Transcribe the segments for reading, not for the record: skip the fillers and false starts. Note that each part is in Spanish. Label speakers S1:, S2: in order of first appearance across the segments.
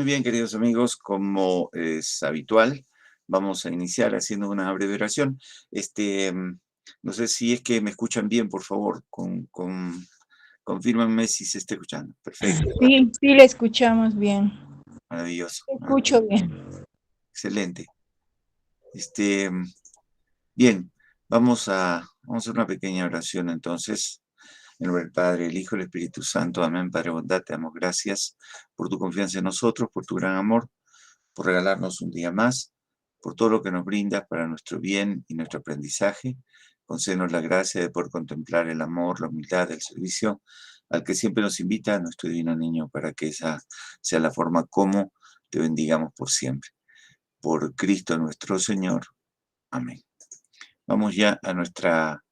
S1: Muy bien, queridos amigos, como es habitual, vamos a iniciar haciendo una breve oración. Este, mm, no sé si es que me escuchan bien, por favor, confírmenme si se está escuchando. Perfecto,
S2: Sí, sí, le escuchamos bien.
S1: maravilloso,
S2: Le escucho bien.
S1: excelente. Este, mm, Bien, vamos a hacer una pequeña oración entonces. En nombre del Padre, el Hijo y el Espíritu Santo. Amén. Padre bondad, te damos gracias por tu confianza en nosotros, por tu gran amor, por regalarnos un día más, por todo lo que nos brindas para nuestro bien y nuestro aprendizaje. Concédenos la gracia de poder contemplar el amor, la humildad, el servicio al que siempre nos invita nuestro divino niño, para que esa sea la forma como te bendigamos por siempre. Por Cristo nuestro Señor. Amén. Vamos ya a nuestra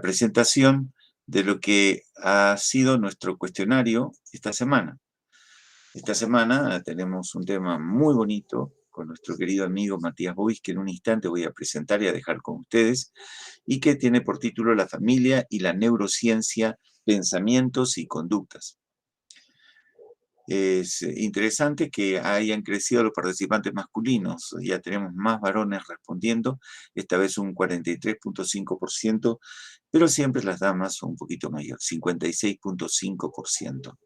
S1: presentación de lo que ha sido nuestro cuestionario esta semana. Esta semana tenemos un tema muy bonito con nuestro querido amigo Matías Boix, que en un instante voy a presentar y a dejar con ustedes, y que tiene por título La familia y la neurociencia, pensamientos y conductas. Es interesante que hayan crecido los participantes masculinos, ya tenemos más varones respondiendo, esta vez un 43,5%, pero siempre las damas son un poquito mayor, 56,5%.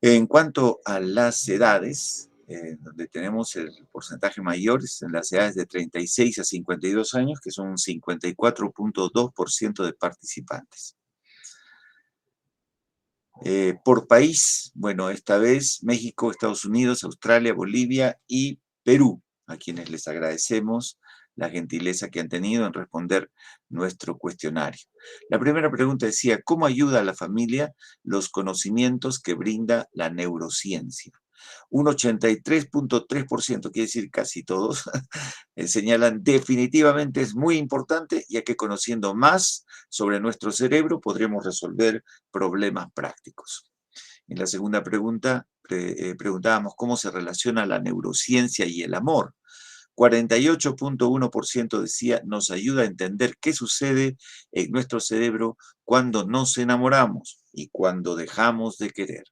S1: En cuanto a las edades, donde tenemos el porcentaje mayor es en las edades de 36 a 52 años, que son un 54,2% de participantes. Por país, bueno, esta vez México, Estados Unidos, Australia, Bolivia y Perú, a quienes les agradecemos la gentileza que han tenido en responder nuestro cuestionario. La primera pregunta decía, ¿cómo ayuda a la familia los conocimientos que brinda la neurociencia? Un 83,3%, quiere decir casi todos, señalan definitivamente es muy importante, ya que conociendo más sobre nuestro cerebro podremos resolver problemas prácticos. En la segunda pregunta, preguntábamos cómo se relaciona la neurociencia y el amor. 48,1% decía nos ayuda a entender qué sucede en nuestro cerebro cuando nos enamoramos y cuando dejamos de querer.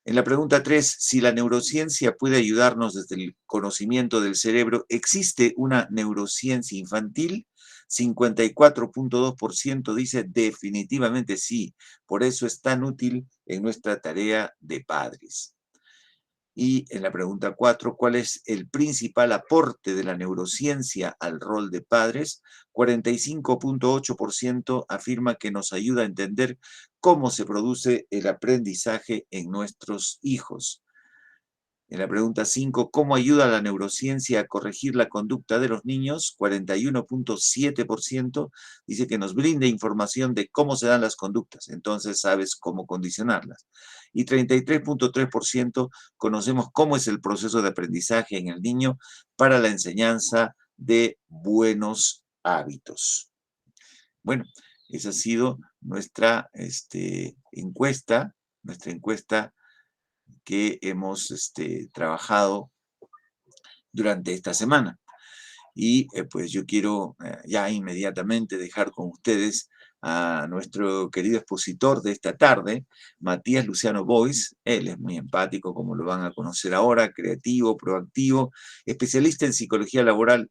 S1: En la pregunta 3, si la neurociencia puede ayudarnos desde el conocimiento del cerebro, ¿existe una neurociencia infantil? 54,2% dice definitivamente sí, por eso es tan útil en nuestra tarea de padres. Y en la pregunta 4, ¿cuál es el principal aporte de la neurociencia al rol de padres? 45,8% afirma que nos ayuda a entender cómo se produce el aprendizaje en nuestros hijos. En la pregunta 5, ¿cómo ayuda la neurociencia a corregir la conducta de los niños? 41,7% dice que nos brinda información de cómo se dan las conductas, entonces sabes cómo condicionarlas. Y 33,3% conocemos cómo es el proceso de aprendizaje en el niño para la enseñanza de buenos hábitos. Bueno, esa ha sido nuestra encuesta que hemos trabajado durante esta semana. Y pues yo quiero ya inmediatamente dejar con ustedes a nuestro querido expositor de esta tarde, Matías Luciano Boix. Él es muy empático, como lo van a conocer ahora, creativo, proactivo, especialista en psicología laboral,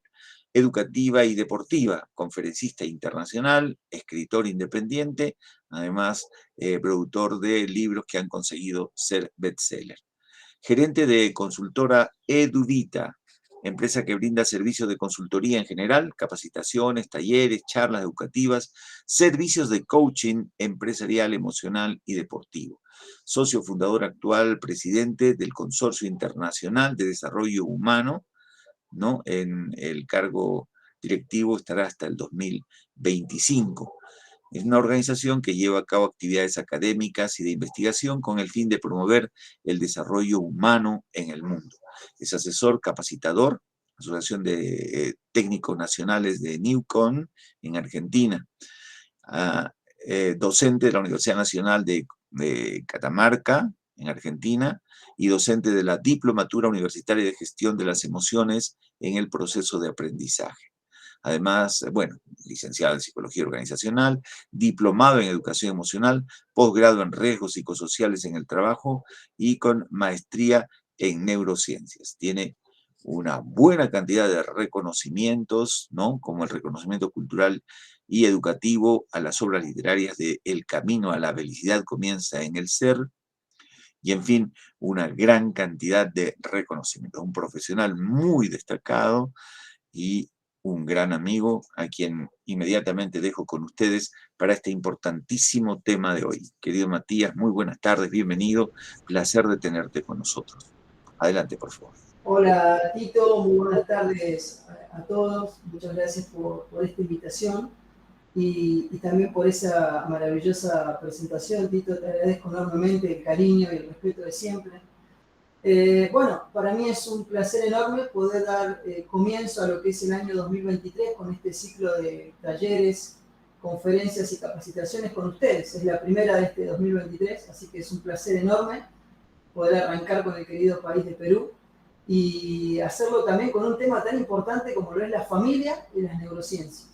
S1: educativa y deportiva, conferencista internacional, escritor independiente, además productor de libros que han conseguido ser bestseller. Gerente de consultora Eduvita, empresa que brinda servicios de consultoría en general, capacitaciones, talleres, charlas educativas, servicios de coaching empresarial, emocional y deportivo. Socio fundador actual, presidente del Consorcio Internacional de Desarrollo Humano, ¿no? En el cargo directivo estará hasta el 2025. Es una organización que lleva a cabo actividades académicas y de investigación con el fin de promover el desarrollo humano en el mundo. Es asesor capacitador, Asociación de Técnicos Nacionales de Newcon en Argentina, docente de la Universidad Nacional de Catamarca en Argentina y docente de la Diplomatura Universitaria de Gestión de las Emociones en el proceso de aprendizaje. Además, bueno, licenciado en Psicología Organizacional, diplomado en Educación Emocional, posgrado en Riesgos Psicosociales en el Trabajo y con maestría en Neurociencias. Tiene una buena cantidad de reconocimientos, ¿no? Como el reconocimiento cultural y educativo a las obras literarias de El camino a la felicidad comienza en el ser, y en fin, una gran cantidad de reconocimientos. Un profesional muy destacado y un gran amigo a quien inmediatamente dejo con ustedes para este importantísimo tema de hoy. Querido Matías, muy buenas tardes, bienvenido, placer de tenerte con nosotros. Adelante, por favor.
S3: Hola Tito, muy buenas tardes a todos, muchas gracias por esta invitación y también por esa maravillosa presentación, Tito, te agradezco enormemente el cariño y el respeto de siempre. Bueno, para mí es un placer enorme poder dar comienzo a lo que es el año 2023 con este ciclo de talleres, conferencias y capacitaciones con ustedes. Es la primera de este 2023, así que es un placer enorme poder arrancar con el querido país de Perú y hacerlo también con un tema tan importante como lo es la familia y las neurociencias.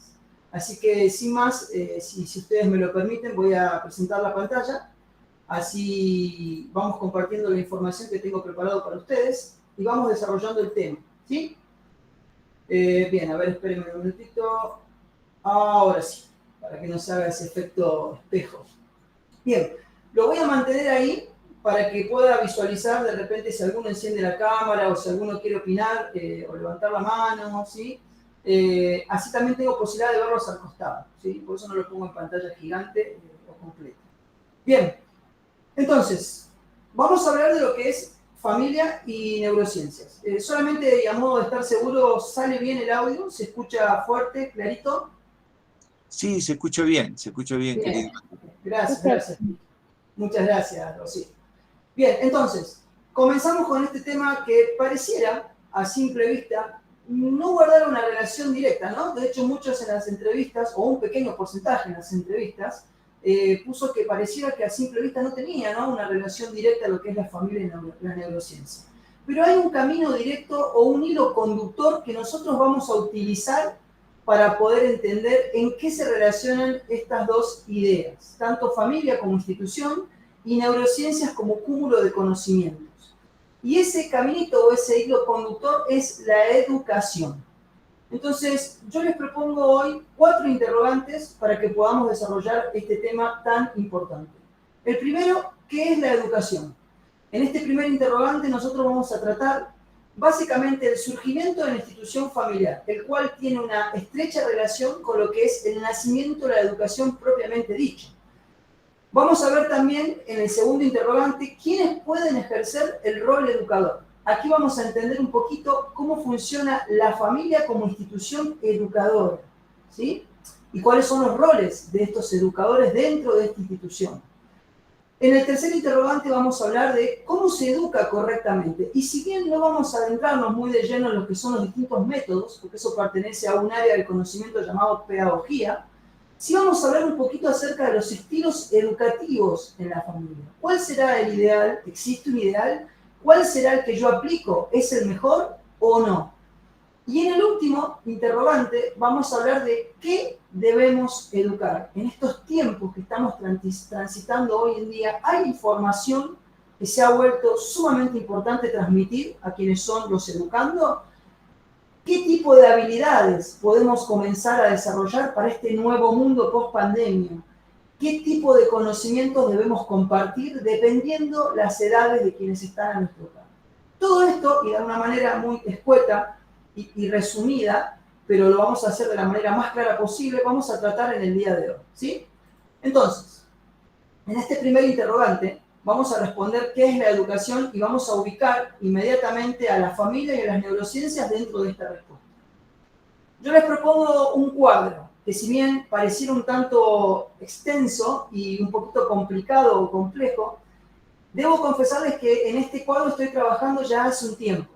S3: Así que sin más, si ustedes me lo permiten, voy a presentar la pantalla. Así vamos compartiendo la información que tengo preparado para ustedes y vamos desarrollando el tema, ¿sí? Bien, a ver, espérenme un minutito. Ahora sí, para que no se haga ese efecto espejo. Bien, lo voy a mantener ahí para que pueda visualizar de repente si alguno enciende la cámara o si alguno quiere opinar o levantar la mano, ¿sí? Así también tengo posibilidad de verlos al costado, ¿sí? Por eso no lo pongo en pantalla gigante o completa. Bien, entonces, vamos a hablar de lo que es familia y neurociencias. Solamente a modo de estar seguro, ¿sale bien el audio? ¿Se escucha fuerte, clarito?
S1: Sí, se escucha bien, querido.
S3: Gracias. Muchas gracias, Rosy. Bien, entonces, comenzamos con este tema que pareciera, a simple vista, no guardar una relación directa, ¿no? De hecho, muchos en las entrevistas, o un pequeño porcentaje en las entrevistas, puso que pareciera que a simple vista no tenía, ¿no?, una relación directa a lo que es la familia y la neurociencia. Pero hay un camino directo o un hilo conductor que nosotros vamos a utilizar para poder entender en qué se relacionan estas dos ideas, tanto familia como institución y neurociencias como cúmulo de conocimientos. Y ese caminito o ese hilo conductor es la educación. Entonces, yo les propongo hoy 4 interrogantes para que podamos desarrollar este tema tan importante. El primero, ¿qué es la educación? En este primer interrogante nosotros vamos a tratar básicamente el surgimiento de la institución familiar, el cual tiene una estrecha relación con lo que es el nacimiento de la educación propiamente dicha. Vamos a ver también en el segundo interrogante quiénes pueden ejercer el rol educador. Aquí vamos a entender un poquito cómo funciona la familia como institución educadora, ¿sí? Y cuáles son los roles de estos educadores dentro de esta institución. En el tercer interrogante vamos a hablar de cómo se educa correctamente. Y si bien no vamos a adentrarnos muy de lleno en lo que son los distintos métodos, porque eso pertenece a un área del conocimiento llamado pedagogía, sí vamos a hablar un poquito acerca de los estilos educativos en la familia. ¿Cuál será el ideal? ¿Existe un ideal? ¿Cuál será el que yo aplico? ¿Es el mejor o no? Y en el último interrogante vamos a hablar de qué debemos educar. En estos tiempos que estamos transitando hoy en día, hay información que se ha vuelto sumamente importante transmitir a quienes son los educando. ¿Qué tipo de habilidades podemos comenzar a desarrollar para este nuevo mundo post-pandemia? ¿Qué tipo de conocimientos debemos compartir dependiendo las edades de quienes están a nuestro cargo? Todo esto, y de una manera muy escueta y resumida, pero lo vamos a hacer de la manera más clara posible, vamos a tratar en el día de hoy, ¿sí? Entonces, en este primer interrogante, vamos a responder qué es la educación y vamos a ubicar inmediatamente a la familia y a las neurociencias dentro de esta respuesta. Yo les propongo un cuadro que, si bien pareciera un tanto extenso y un poquito complicado o complejo, debo confesarles que en este cuadro estoy trabajando ya hace un tiempo,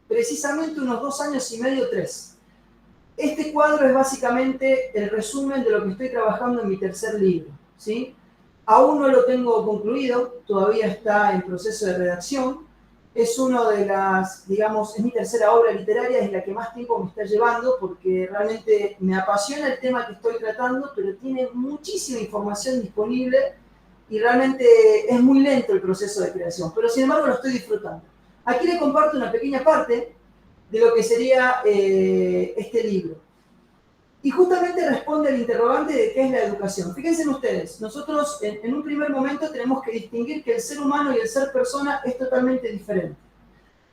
S3: precisamente unos 2 años y medio, 3. Este cuadro es básicamente el resumen de lo que estoy trabajando en mi tercer libro, ¿sí? Aún no lo tengo concluido, todavía está en proceso de redacción, Es una de las, digamos, es mi tercera obra literaria, es la que más tiempo me está llevando porque realmente me apasiona el tema que estoy tratando, pero tiene muchísima información disponible y realmente es muy lento el proceso de creación, pero sin embargo lo estoy disfrutando. Aquí les comparto una pequeña parte de lo que sería este libro. Y justamente responde al interrogante de qué es la educación. Fíjense ustedes, nosotros en un primer momento tenemos que distinguir que el ser humano y el ser persona es totalmente diferente.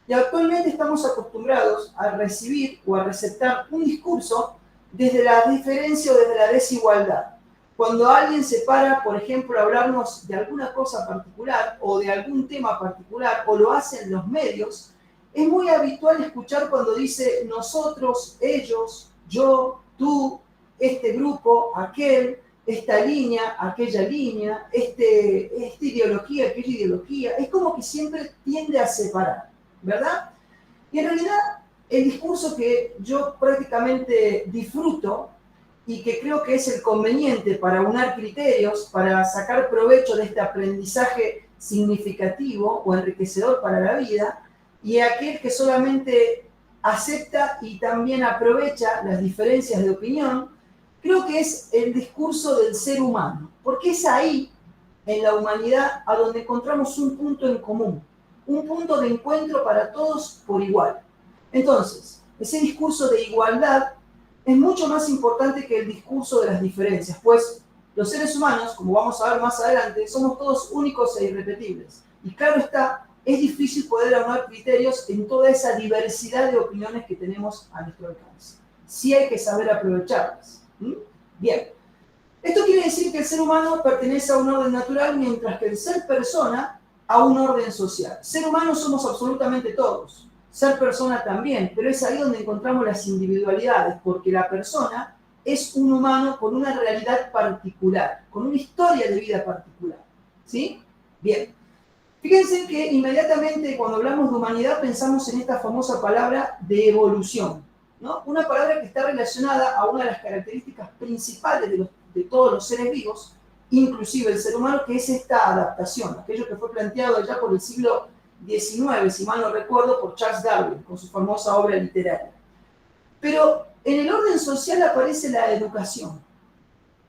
S3: Y actualmente estamos acostumbrados a recibir o a receptar un discurso desde la diferencia o desde la desigualdad. Cuando alguien se para, por ejemplo, a hablarnos de alguna cosa particular o de algún tema particular, o lo hacen los medios, es muy habitual escuchar cuando dice nosotros, ellos, yo, tú, este grupo, aquel, esta línea, aquella línea, esta ideología, aquella ideología. Es como que siempre tiende a separar, ¿verdad? Y en realidad el discurso que yo prácticamente disfruto y que creo que es el conveniente para unar criterios, para sacar provecho de este aprendizaje significativo o enriquecedor para la vida, y aquel que solamente acepta y también aprovecha las diferencias de opinión, creo que es el discurso del ser humano, porque es ahí, en la humanidad, a donde encontramos un punto en común, un punto de encuentro para todos por igual. Entonces, ese discurso de igualdad es mucho más importante que el discurso de las diferencias, pues los seres humanos, como vamos a ver más adelante, somos todos únicos e irrepetibles. Y claro está, es difícil poder aunar criterios en toda esa diversidad de opiniones que tenemos a nuestro alcance. Sí hay que saber aprovecharlas. Bien. Esto quiere decir que el ser humano pertenece a un orden natural, mientras que el ser persona a un orden social. Ser humano somos absolutamente todos. Ser persona también, pero es ahí donde encontramos las individualidades, porque la persona es un humano con una realidad particular, con una historia de vida particular. ¿Sí? Bien. Fíjense que inmediatamente cuando hablamos de humanidad pensamos en esta famosa palabra de evolución, ¿no? Una palabra que está relacionada a una de las características principales de todos los seres vivos, inclusive el ser humano, que es esta adaptación, aquello que fue planteado allá por el siglo XIX, si mal no recuerdo, por Charles Darwin, con su famosa obra literaria. Pero en el orden social aparece la educación.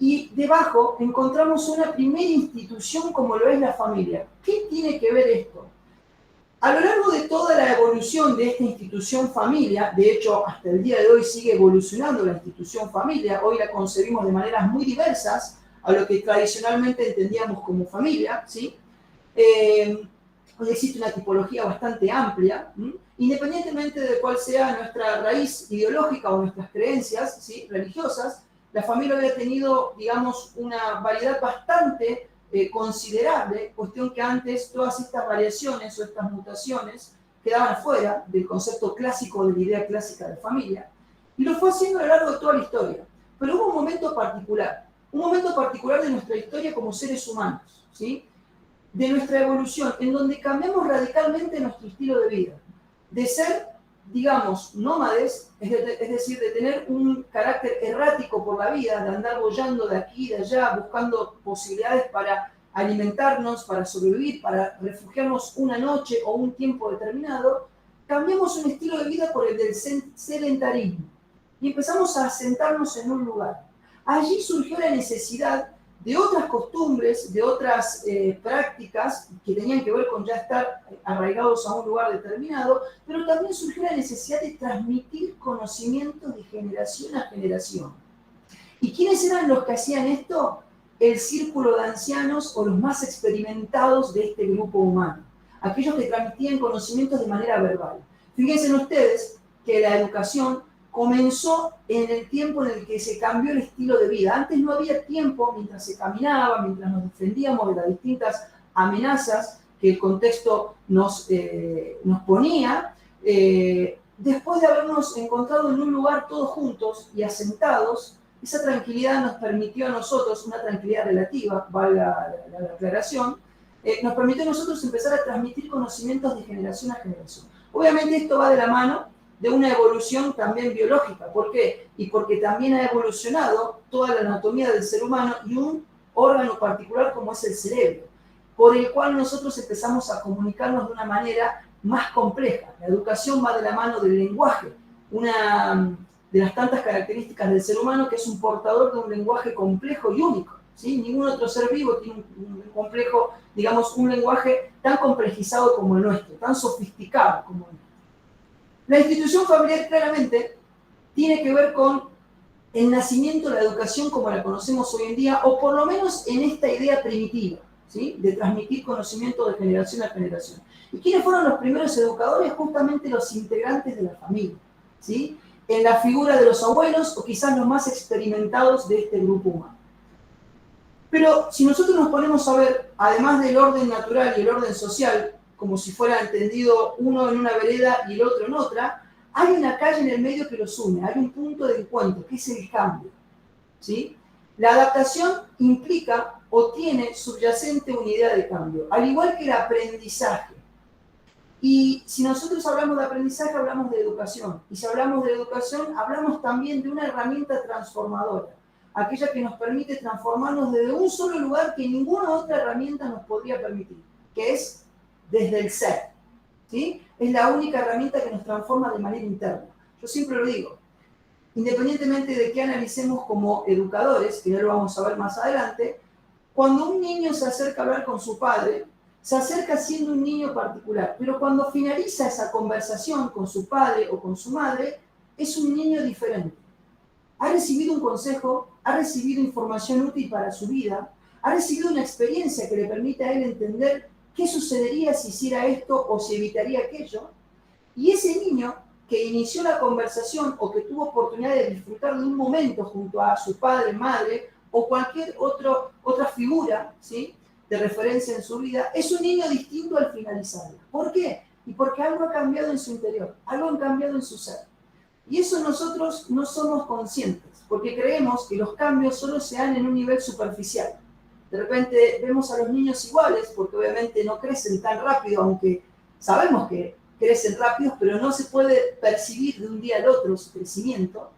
S3: Y debajo encontramos una primera institución como lo es la familia. ¿Qué tiene que ver esto? A lo largo de toda la evolución de esta institución familia, de hecho hasta el día de hoy sigue evolucionando la institución familia, hoy la concebimos de maneras muy diversas a lo que tradicionalmente entendíamos como familia, ¿sí? Hoy existe una tipología bastante amplia, independientemente de cuál sea nuestra raíz ideológica o nuestras creencias, ¿sí?, religiosas. La familia había tenido, digamos, una variedad bastante considerable, cuestión que antes todas estas variaciones o estas mutaciones quedaban fuera del concepto clásico, de la idea clásica de familia, y lo fue haciendo a lo largo de toda la historia. Pero hubo un momento particular de nuestra historia como seres humanos, ¿sí?, de nuestra evolución, en donde cambiamos radicalmente nuestro estilo de vida, de ser, digamos, nómades, es decir, de tener un carácter errático por la vida, de andar boyando de aquí y de allá, buscando posibilidades para alimentarnos, para sobrevivir, para refugiarnos una noche o un tiempo determinado. Cambiamos un estilo de vida por el del sedentarismo y empezamos a asentarnos en un lugar. Allí surgió la necesidad de otras costumbres, de otras prácticas que tenían que ver con ya estar arraigados a un lugar determinado, pero también surgió la necesidad de transmitir conocimientos de generación a generación. ¿Y quiénes eran los que hacían esto? El círculo de ancianos o los más experimentados de este grupo humano, aquellos que transmitían conocimientos de manera verbal. Fíjense ustedes que la educación comenzó en el tiempo en el que se cambió el estilo de vida. Antes no había tiempo mientras se caminaba, mientras nos defendíamos de las distintas amenazas que el contexto nos ponía. Después de habernos encontrado en un lugar todos juntos y asentados, esa tranquilidad nos permitió a nosotros, una tranquilidad relativa, valga la aclaración, nos permitió a nosotros empezar a transmitir conocimientos de generación a generación. Obviamente esto va de la mano de una evolución también biológica. ¿Por qué? Y porque también ha evolucionado toda la anatomía del ser humano y un órgano particular como es el cerebro, por el cual nosotros empezamos a comunicarnos de una manera más compleja. La educación va de la mano del lenguaje, una de las tantas características del ser humano que es un portador de un lenguaje complejo y único, ¿sí? Ningún otro ser vivo tiene un complejo, digamos, un lenguaje tan complejizado como el nuestro, tan sofisticado como el nuestro. La institución familiar claramente tiene que ver con el nacimiento de la educación como la conocemos hoy en día, o por lo menos en esta idea primitiva, ¿sí? De transmitir conocimiento de generación a generación. ¿Y quiénes fueron los primeros educadores? Justamente los integrantes de la familia, ¿sí? En la figura de los abuelos o quizás los más experimentados de este grupo humano. Pero si nosotros nos ponemos a ver, además del orden natural y el orden social, como si fuera entendido uno en una vereda y el otro en otra, hay una calle en el medio que los une, hay un punto de encuentro, que es el cambio, ¿sí? La adaptación implica o tiene subyacente una idea de cambio, al igual que el aprendizaje. Y si nosotros hablamos de aprendizaje, hablamos de educación. Y si hablamos de educación, hablamos también de una herramienta transformadora, aquella que nos permite transformarnos desde un solo lugar que ninguna otra herramienta nos podría permitir, que es desde el ser, ¿sí? Es la única herramienta que nos transforma de manera interna. Yo siempre lo digo, independientemente de qué analicemos como educadores, que ya lo vamos a ver más adelante, cuando un niño se acerca a hablar con su padre, se acerca siendo un niño particular, pero cuando finaliza esa conversación con su padre o con su madre, es un niño diferente. Ha recibido un consejo, ha recibido información útil para su vida, ha recibido una experiencia que le permite a él entender qué sucedería si hiciera esto o si evitaría aquello, y ese niño que inició la conversación o que tuvo oportunidad de disfrutar de un momento junto a su padre, madre o cualquier otra figura, ¿sí?, de referencia en su vida, es un niño distinto al finalizarla. ¿Por qué? Y porque algo ha cambiado en su interior, algo ha cambiado en su ser. Y eso nosotros no somos conscientes, porque creemos que los cambios solo se dan en un nivel superficial. De repente vemos a los niños iguales, porque obviamente no crecen tan rápido, aunque sabemos que crecen rápidos, pero no se puede percibir de un día al otro su crecimiento.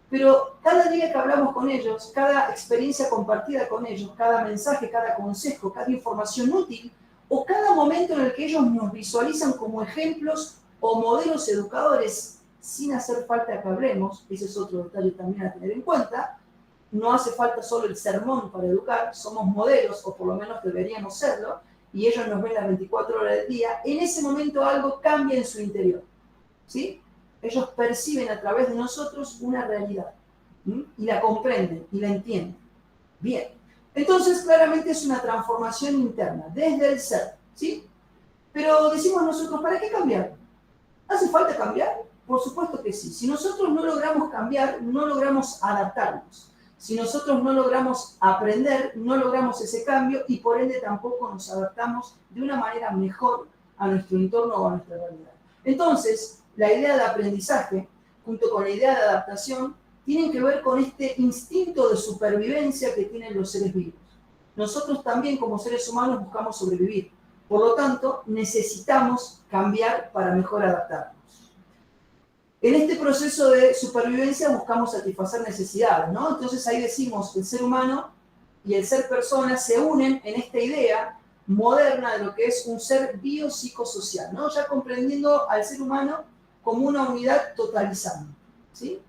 S3: Pero cada día que hablamos con ellos, cada experiencia compartida con ellos, cada mensaje, cada consejo, cada información útil, o cada momento en el que ellos nos visualizan como ejemplos o modelos educadores, sin hacer falta que hablemos, ese es otro detalle también a tener en cuenta, no hace falta solo el sermón para educar, somos modelos, o por lo menos deberíamos serlo, y ellos nos ven las 24 horas del día, en ese momento algo cambia en su interior, ¿sí? Ellos perciben a través de nosotros una realidad, ¿sí? Y la comprenden y la entienden. Bien, entonces claramente es una transformación interna, desde el ser, ¿sí? Pero decimos nosotros, ¿para qué cambiar? ¿Hace falta cambiar? Por supuesto que sí. Si nosotros no logramos cambiar, no logramos adaptarnos. Si nosotros no logramos aprender, no logramos ese cambio y por ende tampoco nos adaptamos de una manera mejor a nuestro entorno o a nuestra realidad. Entonces, la idea de aprendizaje, junto con la idea de adaptación, tienen que ver con este instinto de supervivencia que tienen los seres vivos. Nosotros también como seres humanos buscamos sobrevivir. Por lo tanto, necesitamos cambiar para mejor adaptarnos. En este proceso de supervivencia buscamos satisfacer necesidades, ¿no? Entonces ahí decimos que el ser humano y el ser persona se unen en esta idea moderna de lo que es un ser biopsicosocial, ¿no? Ya comprendiendo al ser humano como una unidad totalizante, ¿sí?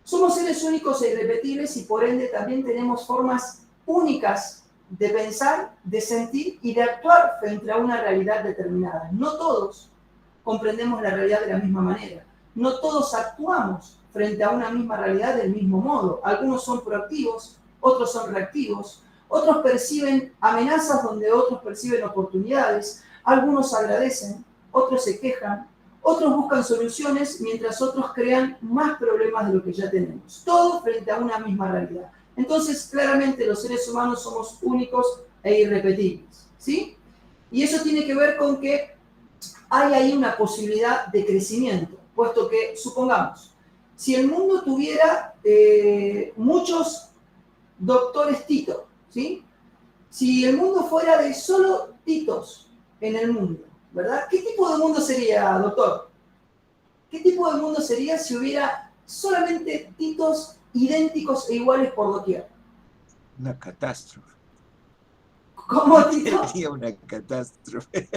S3: Somos seres únicos e irrepetibles y por ende también tenemos formas únicas de pensar, de sentir y de actuar frente a una realidad determinada. No todos comprendemos la realidad de la misma manera. No todos actuamos frente a una misma realidad del mismo modo. Algunos son proactivos, otros son reactivos, otros perciben amenazas donde otros perciben oportunidades, algunos agradecen, otros se quejan, otros buscan soluciones mientras otros crean más problemas de lo que ya tenemos. Todo frente a una misma realidad. Entonces, claramente los seres humanos somos únicos e irrepetibles, ¿sí? Y eso tiene que ver con que hay ahí una posibilidad de crecimiento, puesto que, supongamos, si el mundo tuviera muchos doctores Tito, ¿sí? Si el mundo fuera de solo Titos en el mundo, ¿verdad? ¿Qué tipo de mundo sería, doctor? ¿Qué tipo de mundo sería si hubiera solamente Titos idénticos e iguales por doquier?
S1: Una catástrofe.
S3: ¿Cómo, Tito?
S1: Sería una catástrofe.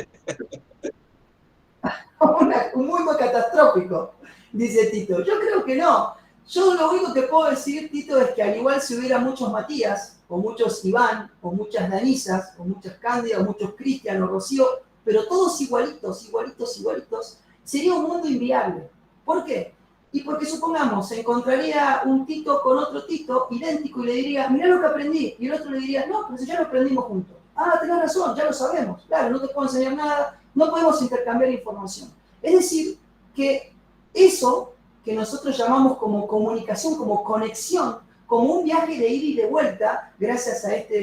S3: Un mundo catastrófico, dice Tito. Yo creo que no. Yo lo único que puedo decir, Tito, es que al igual si hubiera muchos Matías, o muchos Iván, o muchas Danisas, o muchas Cándida, o muchos Cristian, o Rocío, pero todos igualitos, igualitos, igualitos, sería un mundo inviable. ¿Por qué? Y porque supongamos, se encontraría un Tito con otro Tito idéntico y le diría, mirá lo que aprendí. Y el otro le diría, no, pero si ya lo aprendimos juntos. Ah, tenés razón, ya lo sabemos. Claro, no te puedo enseñar nada, no podemos intercambiar información. Es decir, que eso que nosotros llamamos como comunicación, como conexión, como un viaje de ida y de vuelta, gracias a esta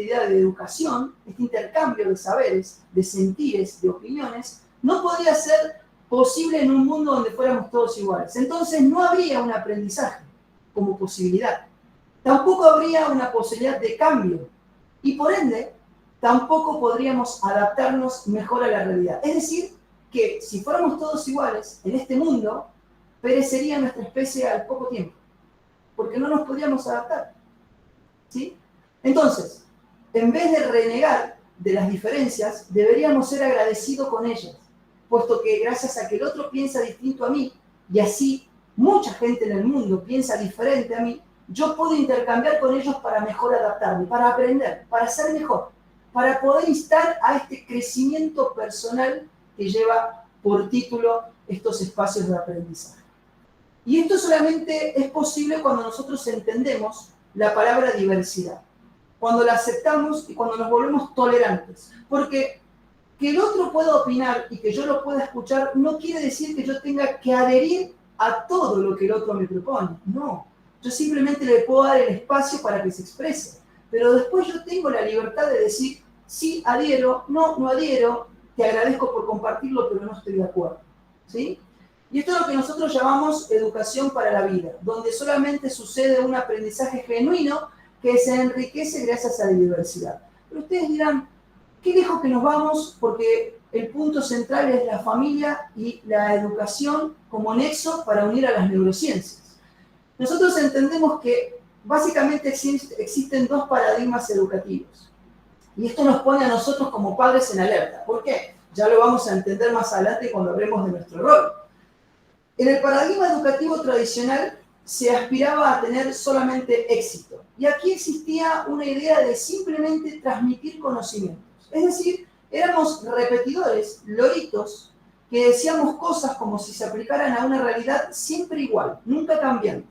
S3: idea de educación, este intercambio de saberes, de sentires, de opiniones, no podría ser posible en un mundo donde fuéramos todos iguales. Entonces no habría un aprendizaje como posibilidad. Tampoco habría una posibilidad de cambio. Y por ende, tampoco podríamos adaptarnos mejor a la realidad. Es decir, que si fuéramos todos iguales en este mundo, perecería nuestra especie al poco tiempo, porque no nos podríamos adaptar. ¿Sí? Entonces, en vez de renegar de las diferencias, deberíamos ser agradecidos con ellas, puesto que gracias a que el otro piensa distinto a mí, y así mucha gente en el mundo piensa diferente a mí, yo puedo intercambiar con ellos para mejor adaptarme, para aprender, para ser mejor, para poder instar a este crecimiento personal que lleva por título estos espacios de aprendizaje. Y esto solamente es posible cuando nosotros entendemos la palabra diversidad, cuando la aceptamos y cuando nos volvemos tolerantes. Porque que el otro pueda opinar y que yo lo pueda escuchar no quiere decir que yo tenga que adherir a todo lo que el otro me propone. No, yo simplemente le puedo dar el espacio para que se exprese. Pero después yo tengo la libertad de decir, sí, adhiero, no adhiero, te agradezco por compartirlo, pero no estoy de acuerdo. ¿Sí? Y esto es lo que nosotros llamamos educación para la vida, donde solamente sucede un aprendizaje genuino que se enriquece gracias a la diversidad. Pero ustedes dirán, qué lejos que nos vamos, porque el punto central es la familia y la educación como nexo para unir a las neurociencias. Nosotros entendemos que básicamente existen dos paradigmas educativos. Y esto nos pone a nosotros como padres en alerta. ¿Por qué? Ya lo vamos a entender más adelante cuando hablemos de nuestro rol. En el paradigma educativo tradicional se aspiraba a tener solamente éxito. Y aquí existía una idea de simplemente transmitir conocimientos. Es decir, éramos repetidores, loritos, que decíamos cosas como si se aplicaran a una realidad siempre igual, nunca cambiante.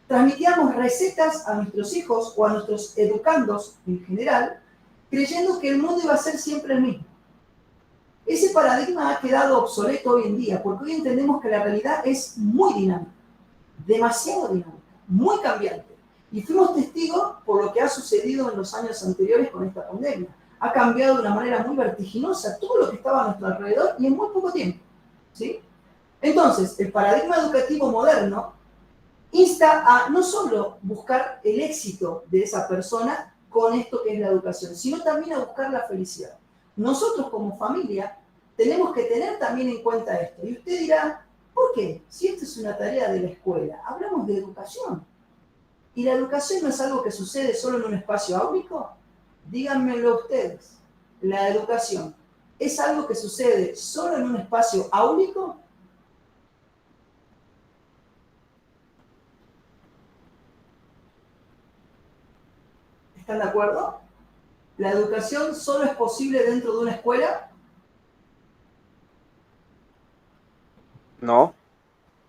S3: Transmitíamos recetas a nuestros hijos o a nuestros educandos en general, creyendo que el mundo iba a ser siempre el mismo. Ese paradigma ha quedado obsoleto hoy en día, porque hoy entendemos que la realidad es muy dinámica, demasiado dinámica, muy cambiante. Y fuimos testigos por lo que ha sucedido en los años anteriores con esta pandemia. Ha cambiado de una manera muy vertiginosa todo lo que estaba a nuestro alrededor y en muy poco tiempo. ¿Sí? Entonces, el paradigma educativo moderno insta a no solo buscar el éxito de esa persona con esto que es la educación, sino también a buscar la felicidad. Nosotros como familia tenemos que tener también en cuenta esto. Y usted dirá, ¿por qué? Si esto es una tarea de la escuela, hablamos de educación. ¿Y la educación no es algo que sucede solo en un espacio áurico? Díganmelo ustedes. ¿La educación es algo que sucede solo en un espacio áurico? ¿Están de acuerdo? ¿La educación solo es posible dentro de una escuela?
S4: No.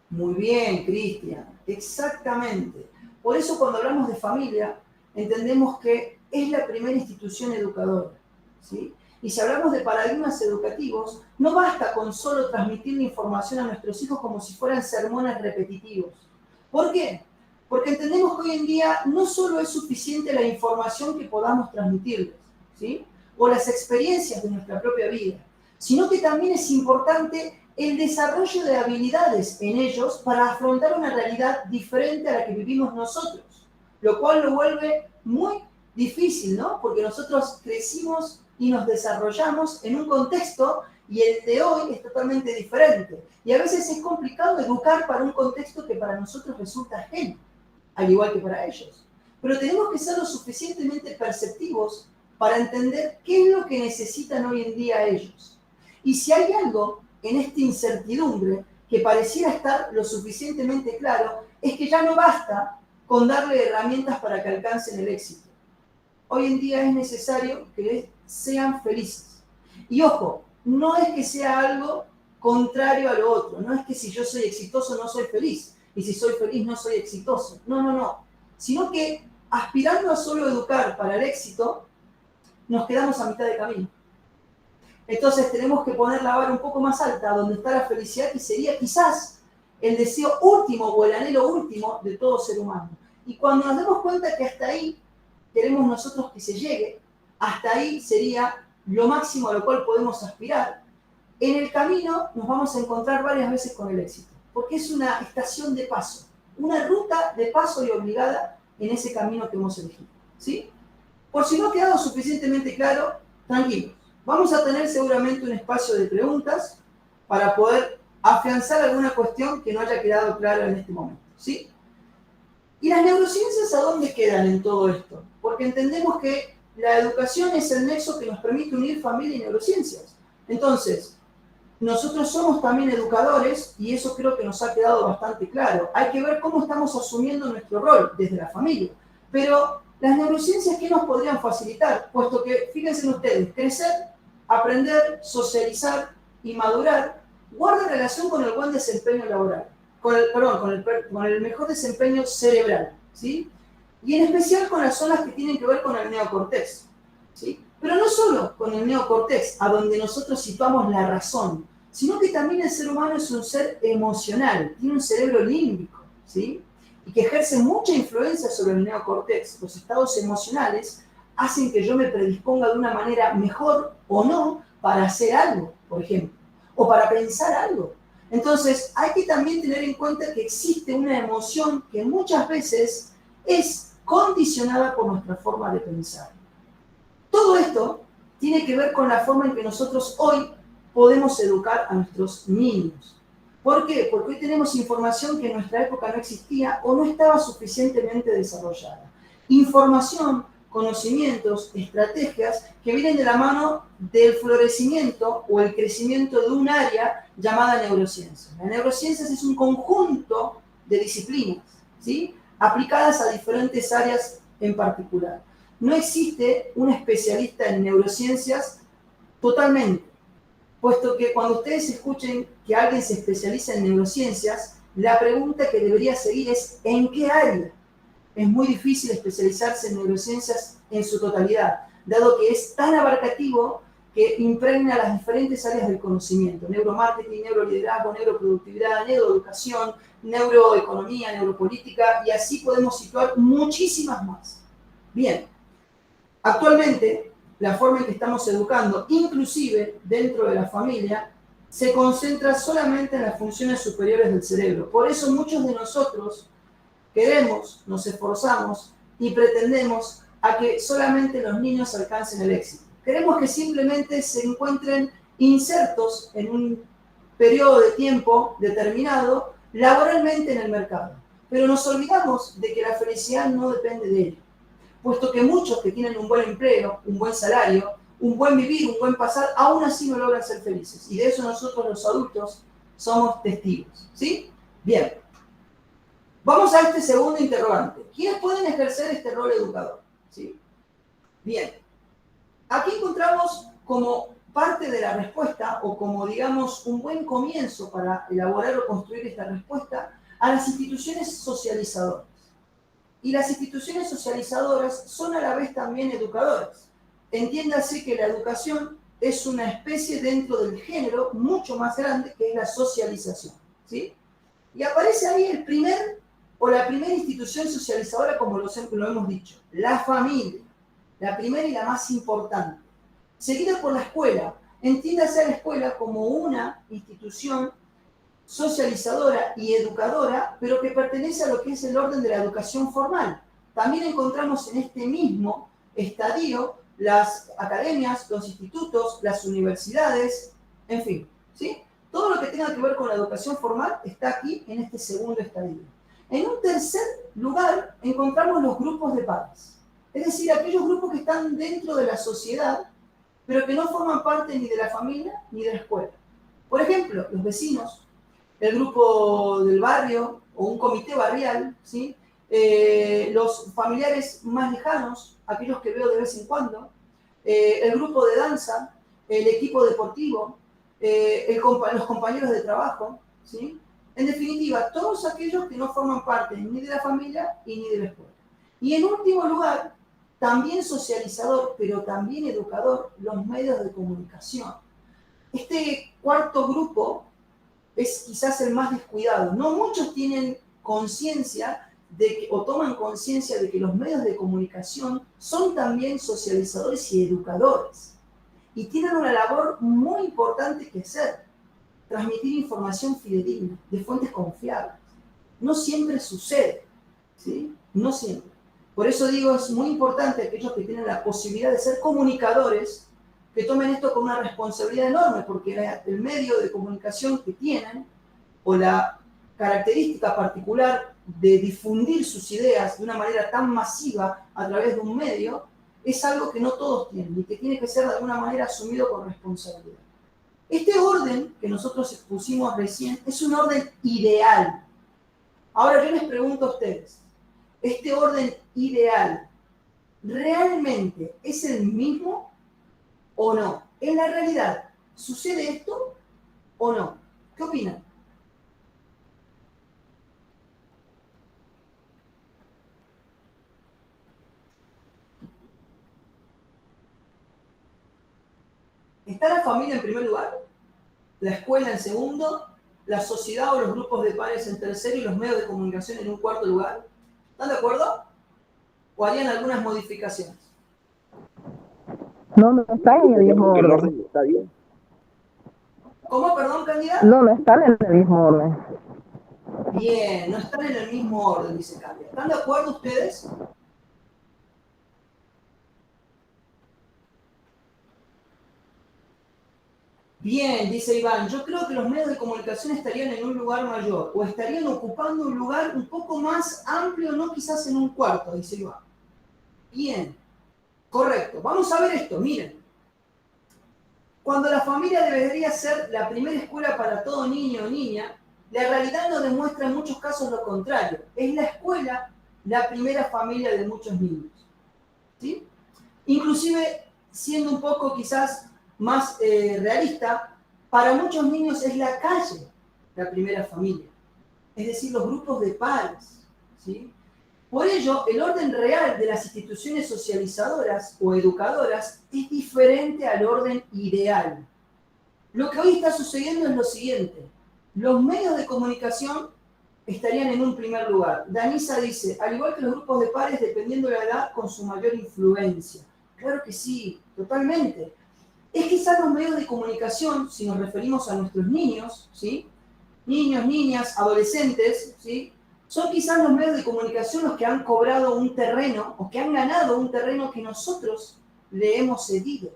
S3: Muy bien, Cristian, exactamente. Por eso cuando hablamos de familia, entendemos que es la primera institución educadora, ¿sí? Y si hablamos de paradigmas educativos, no basta con solo transmitir la información a nuestros hijos como si fueran sermones repetitivos. ¿Por qué? Porque entendemos que hoy en día no solo es suficiente la información que podamos transmitirles, ¿sí? O las experiencias de nuestra propia vida, sino que también es importante el desarrollo de habilidades en ellos para afrontar una realidad diferente a la que vivimos nosotros, lo cual lo vuelve muy difícil, ¿no? Porque nosotros crecimos y nos desarrollamos en un contexto y el de hoy es totalmente diferente. Y a veces es complicado educar para un contexto que para nosotros resulta ajeno, al igual que para ellos. Pero tenemos que ser lo suficientemente perceptivos para entender qué es lo que necesitan hoy en día ellos. Y si hay algo en esta incertidumbre que pareciera estar lo suficientemente claro es que ya no basta con darle herramientas para que alcancen el éxito. Hoy en día es necesario que sean felices. Y ojo, no es que sea algo contrario a lo otro, no es que si yo soy exitoso no soy feliz, y si soy feliz no soy exitoso. No, no, no. Sino que aspirando a solo educar para el éxito, nos quedamos a mitad de camino. Entonces tenemos que poner la vara un poco más alta, donde está la felicidad, que sería quizás el deseo último o el anhelo último de todo ser humano. Y cuando nos demos cuenta que hasta ahí queremos nosotros que se llegue, hasta ahí sería lo máximo a lo cual podemos aspirar, en el camino nos vamos a encontrar varias veces con el éxito, porque es una estación de paso, una ruta de paso y obligada en ese camino que hemos elegido, ¿sí? Por si no ha quedado suficientemente claro, tranquilos. Vamos a tener seguramente un espacio de preguntas para poder afianzar alguna cuestión que no haya quedado claro en este momento, ¿sí? ¿Y las neurociencias a dónde quedan en todo esto? Porque entendemos que la educación es el nexo que nos permite unir familia y neurociencias. Entonces, nosotros somos también educadores y eso creo que nos ha quedado bastante claro. Hay que ver cómo estamos asumiendo nuestro rol desde la familia. Pero las neurociencias, ¿qué nos podrían facilitar? Puesto que, fíjense ustedes, crecer, aprender, socializar y madurar guarda relación con el buen desempeño laboral, con el mejor desempeño cerebral, ¿sí? Y en especial con las zonas que tienen que ver con el neocortex, ¿sí? Pero no solo con el neocortex, a donde nosotros situamos la razón, sino que también el ser humano es un ser emocional, tiene un cerebro límbico, ¿sí? Y que ejerce mucha influencia sobre el neocortex. Los estados emocionales hacen que yo me predisponga de una manera mejor o no para hacer algo, por ejemplo, o para pensar algo. Entonces, hay que también tener en cuenta que existe una emoción que muchas veces es condicionada por nuestra forma de pensar. Todo esto tiene que ver con la forma en que nosotros hoy podemos educar a nuestros niños. ¿Por qué? Porque hoy tenemos información que en nuestra época no existía o no estaba suficientemente desarrollada. Información, conocimientos, estrategias que vienen de la mano del florecimiento o el crecimiento de un área llamada neurociencia. La neurociencia es un conjunto de disciplinas, ¿sí?, aplicadas a diferentes áreas en particular. No existe un especialista en neurociencias totalmente, puesto que cuando ustedes escuchen que alguien se especializa en neurociencias, la pregunta que debería seguir es ¿en qué área? Es muy difícil especializarse en neurociencias en su totalidad, dado que es tan abarcativo que impregna las diferentes áreas del conocimiento: neuromarketing, neuroliderazgo, neuroproductividad, neuroeducación, neuroeconomía, neuropolítica, y así podemos situar muchísimas más. Bien, actualmente la forma en que estamos educando, inclusive dentro de la familia, se concentra solamente en las funciones superiores del cerebro. Por eso muchos de nosotros queremos, nos esforzamos y pretendemos a que solamente los niños alcancen el éxito. Queremos que simplemente se encuentren insertos en un periodo de tiempo determinado laboralmente en el mercado. Pero nos olvidamos de que la felicidad no depende de ello, puesto que muchos que tienen un buen empleo, un buen salario, un buen vivir, un buen pasar, aún así no logran ser felices. Y de eso nosotros los adultos somos testigos, ¿sí? Bien. Vamos a este segundo interrogante. ¿Quiénes pueden ejercer este rol educador? ¿Sí? Bien. Aquí encontramos como parte de la respuesta, o como, digamos, un buen comienzo para elaborar o construir esta respuesta, a las instituciones socializadoras. Y las instituciones socializadoras son a la vez también educadoras. Entiéndase que la educación es una especie dentro del género mucho más grande, que es la socialización, ¿sí? Y aparece ahí la primera institución socializadora, como lo hemos dicho, la familia, la primera y la más importante, seguida por la escuela. Entiéndase a la escuela como una institución socializadora y educadora, pero que pertenece a lo que es el orden de la educación formal. También encontramos en este mismo estadio las academias, los institutos, las universidades, en fin, ¿sí? Todo lo que tenga que ver con la educación formal está aquí en este segundo estadio. En un tercer lugar encontramos los grupos de padres, es decir, aquellos grupos que están dentro de la sociedad, pero que no forman parte ni de la familia ni de la escuela. Por ejemplo, los vecinos, el grupo del barrio o un comité barrial, ¿sí? Los familiares más lejanos, aquellos que veo de vez en cuando, el grupo de danza, el equipo deportivo, los compañeros de trabajo, ¿sí? En definitiva, todos aquellos que no forman parte ni de la familia y ni de la escuela. Y en último lugar, también socializador, pero también educador, los medios de comunicación. Este cuarto grupo es quizás el más descuidado. No muchos tienen conciencia o toman conciencia de que los medios de comunicación son también socializadores y educadores. Y tienen una labor muy importante que hacer: transmitir información fidedigna, de fuentes confiables. No siempre sucede, ¿sí? No siempre. Por eso digo, es muy importante aquellos que tienen la posibilidad de ser comunicadores, que tomen esto con una responsabilidad enorme, porque el medio de comunicación que tienen, o la característica particular de difundir sus ideas de una manera tan masiva a través de un medio, es algo que no todos tienen y que tiene que ser de alguna manera asumido con responsabilidad. Este orden que nosotros expusimos recién es un orden ideal. Ahora yo les pregunto a ustedes, ¿este orden ideal realmente es el mismo o no? ¿En la realidad sucede esto o no? ¿Qué opinan? ¿Está la familia en primer lugar? ¿La escuela en segundo? ¿La sociedad o los grupos de pares en tercero y los medios de comunicación en un cuarto lugar? ¿Están de acuerdo? ¿O harían algunas modificaciones?
S4: No, no están en el mismo orden.
S5: Está bien.
S3: ¿Cómo, perdón, Candida?
S4: No, no están en el mismo orden.
S3: Bien, no están en el mismo orden, dice Candida. ¿Están de acuerdo ustedes? Bien, dice Iván, yo creo que los medios de comunicación estarían en un lugar mayor o estarían ocupando un lugar un poco más amplio, no quizás en un cuarto, dice Iván. Bien, correcto. Vamos a ver esto, miren. Cuando la familia debería ser la primera escuela para todo niño o niña, la realidad nos demuestra en muchos casos lo contrario. Es la escuela la primera familia de muchos niños, ¿sí? Inclusive, siendo un poco quizás más realista, para muchos niños es la calle la primera familia, es decir, los grupos de pares, ¿sí? Por ello, el orden real de las instituciones socializadoras o educadoras es diferente al orden ideal. Lo que hoy está sucediendo es lo siguiente: los medios de comunicación estarían en un primer lugar. Danisa dice, al igual que los grupos de pares, dependiendo de la edad, con su mayor influencia. Claro que sí, totalmente. Es quizás los medios de comunicación, si nos referimos a nuestros niños, ¿sí? Niños, niñas, adolescentes, ¿sí? Son quizás los medios de comunicación los que han cobrado un terreno o que han ganado un terreno que nosotros le hemos cedido.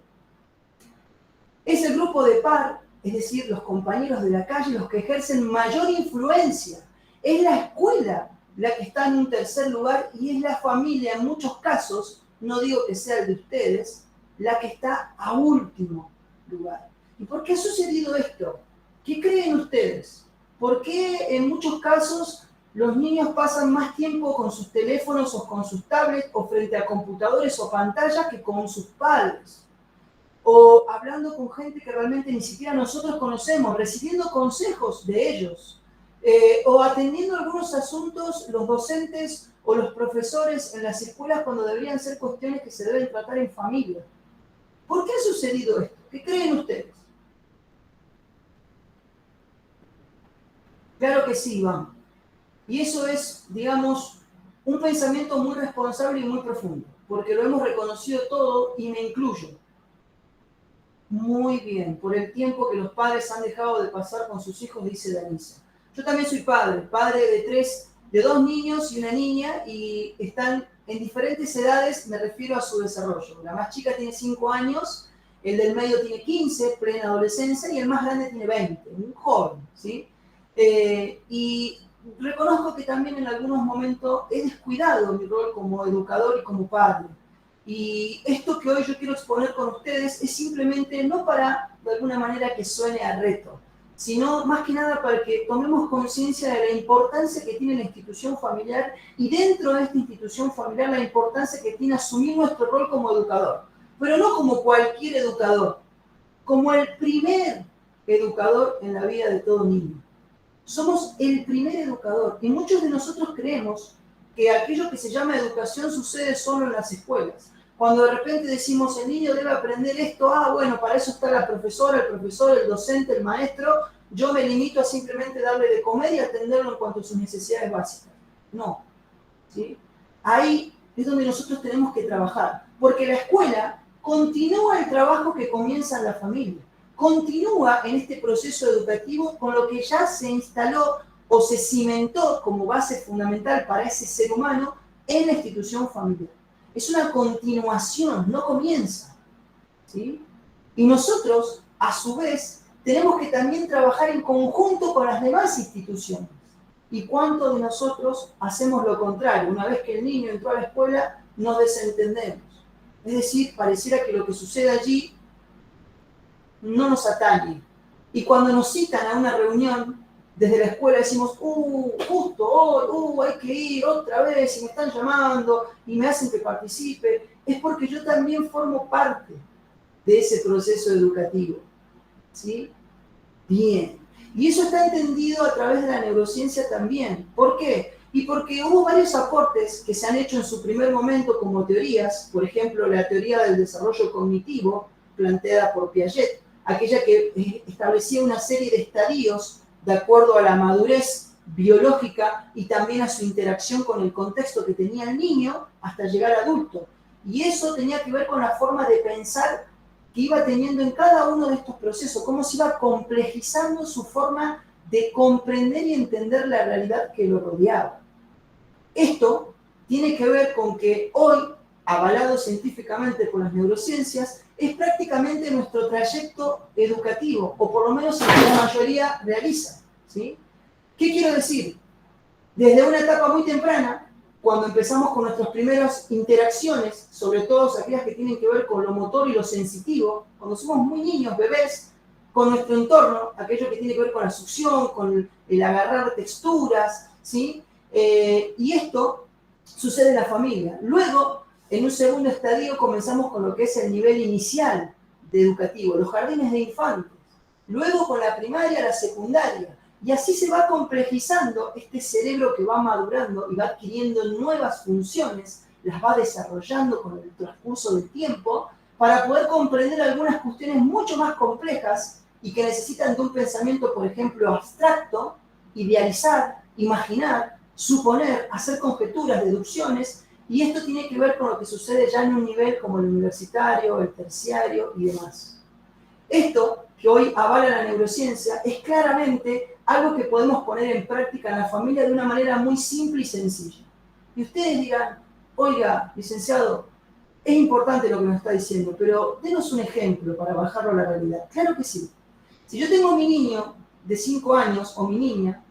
S3: Es el grupo de par, es decir, los compañeros de la calle, los que ejercen mayor influencia. Es la escuela la que está en un tercer lugar y es la familia, en muchos casos, no digo que sea el de ustedes, la que está a último lugar. ¿Y por qué ha sucedido esto? ¿Qué creen ustedes? ¿Por qué en muchos casos los niños pasan más tiempo con sus teléfonos o con sus tablets o frente a computadores o pantallas que con sus padres? O hablando con gente que realmente ni siquiera nosotros conocemos, recibiendo consejos de ellos, o atendiendo algunos asuntos los docentes o los profesores en las escuelas cuando deberían ser cuestiones que se deben tratar en familia. ¿Por qué ha sucedido esto? ¿Qué creen ustedes? Claro que sí, Iván. Y eso es, digamos, un pensamiento muy responsable y muy profundo, porque lo hemos reconocido todo y me incluyo. Muy bien, por el tiempo que los padres han dejado de pasar con sus hijos, dice Danisa. Yo también soy padre de 2 niños y una niña, y están en diferentes edades, me refiero a su desarrollo. La más chica tiene 5 años, el del medio tiene 15, plena adolescencia, y el más grande tiene 20, un joven, ¿sí? Y reconozco que también en algunos momentos he descuidado mi rol como educador y como padre. Y esto que hoy yo quiero exponer con ustedes es simplemente no para, de alguna manera, que suene a reto, sino más que nada para que tomemos conciencia de la importancia que tiene la institución familiar y dentro de esta institución familiar la importancia que tiene asumir nuestro rol como educador, pero no como cualquier educador, como el primer educador en la vida de todo niño. Somos el primer educador y muchos de nosotros creemos que aquello que se llama educación sucede solo en las escuelas. Cuando de repente decimos, el niño debe aprender esto, bueno, para eso está la profesora, el profesor, el docente, el maestro, yo me limito a simplemente darle de comer y atenderlo en cuanto a sus necesidades básicas. No, ¿sí? Ahí es donde nosotros tenemos que trabajar, porque la escuela continúa el trabajo que comienza en la familia, continúa en este proceso educativo con lo que ya se instaló o se cimentó como base fundamental para ese ser humano en la institución familiar. Es una continuación, no comienza, ¿sí? Y nosotros, a su vez, tenemos que también trabajar en conjunto con las demás instituciones. ¿Y cuántos de nosotros hacemos lo contrario? Una vez que el niño entró a la escuela, nos desentendemos. Es decir, pareciera que lo que sucede allí no nos atañe. Y cuando nos citan a una reunión, desde la escuela decimos, justo hoy, hay que ir otra vez, y me están llamando, y me hacen que participe, es porque yo también formo parte de ese proceso educativo, ¿sí? Bien. Y eso está entendido a través de la neurociencia también. ¿Por qué? Y porque hubo varios aportes que se han hecho en su primer momento como teorías, por ejemplo, la teoría del desarrollo cognitivo, planteada por Piaget, aquella que establecía una serie de estadios de acuerdo a la madurez biológica y también a su interacción con el contexto que tenía el niño hasta llegar adulto. Y eso tenía que ver con la forma de pensar que iba teniendo en cada uno de estos procesos, cómo se iba complejizando su forma de comprender y entender la realidad que lo rodeaba. Esto tiene que ver con que hoy, avalado científicamente por las neurociencias, es prácticamente nuestro trayecto educativo, o por lo menos el que la mayoría realiza, ¿sí? ¿Qué quiero decir? Desde una etapa muy temprana, cuando empezamos con nuestras primeras interacciones, sobre todo aquellas que tienen que ver con lo motor y lo sensitivo, cuando somos muy niños, bebés, con nuestro entorno, aquello que tiene que ver con la succión, con el agarrar texturas, ¿sí? Y esto sucede en la familia. Luego, en un segundo estadio comenzamos con lo que es el nivel inicial de educativo, los jardines de infantes. Luego con la primaria, la secundaria. Y así se va complejizando este cerebro que va madurando y va adquiriendo nuevas funciones, las va desarrollando con el transcurso del tiempo para poder comprender algunas cuestiones mucho más complejas y que necesitan de un pensamiento, por ejemplo, abstracto, idealizar, imaginar, suponer, hacer conjeturas, deducciones. Y esto tiene que ver con lo que sucede ya en un nivel como el universitario, el terciario y demás. Esto, que hoy avala la neurociencia, es claramente algo que podemos poner en práctica en la familia de una manera muy simple y sencilla. Y ustedes dirán, oiga, licenciado, es importante lo que nos está diciendo, pero denos un ejemplo para bajarlo a la realidad. Claro que sí. Si yo tengo a mi niño de 5 años o mi niña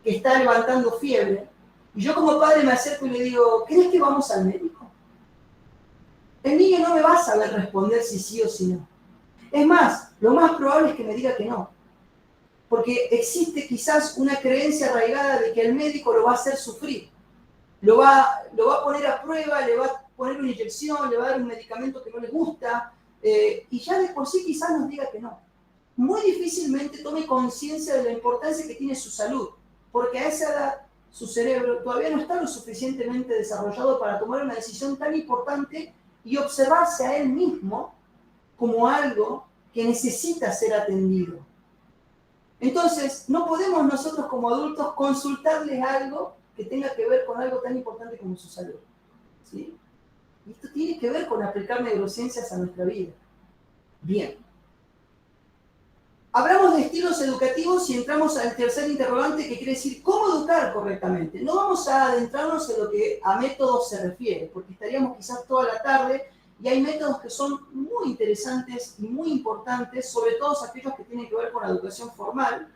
S3: que está levantando fiebre, y yo como padre me acerco y le digo, ¿crees que vamos al médico? El niño no me va a saber responder si sí o si no. Es más, lo más probable es que me diga que no. Porque existe quizás una creencia arraigada de que el médico lo va a hacer sufrir. Lo va a poner a prueba, le va a poner una inyección, le va a dar un medicamento que no le gusta, y ya de por sí quizás nos diga que no. Muy difícilmente tome conciencia de la importancia que tiene su salud, porque a esa edad su cerebro todavía no está lo suficientemente desarrollado para tomar una decisión tan importante y observarse a él mismo como algo que necesita ser atendido. Entonces, no podemos nosotros como adultos consultarles algo que tenga que ver con algo tan importante como su salud, ¿sí? Y esto tiene que ver con aplicar neurociencias a nuestra vida. Bien. Hablamos de estilos educativos y entramos al tercer interrogante, que quiere decir cómo educar correctamente. No vamos a adentrarnos en lo que a métodos se refiere, porque estaríamos quizás toda la tarde, y hay métodos que son muy interesantes y muy importantes, sobre todo aquellos que tienen que ver con la educación formal,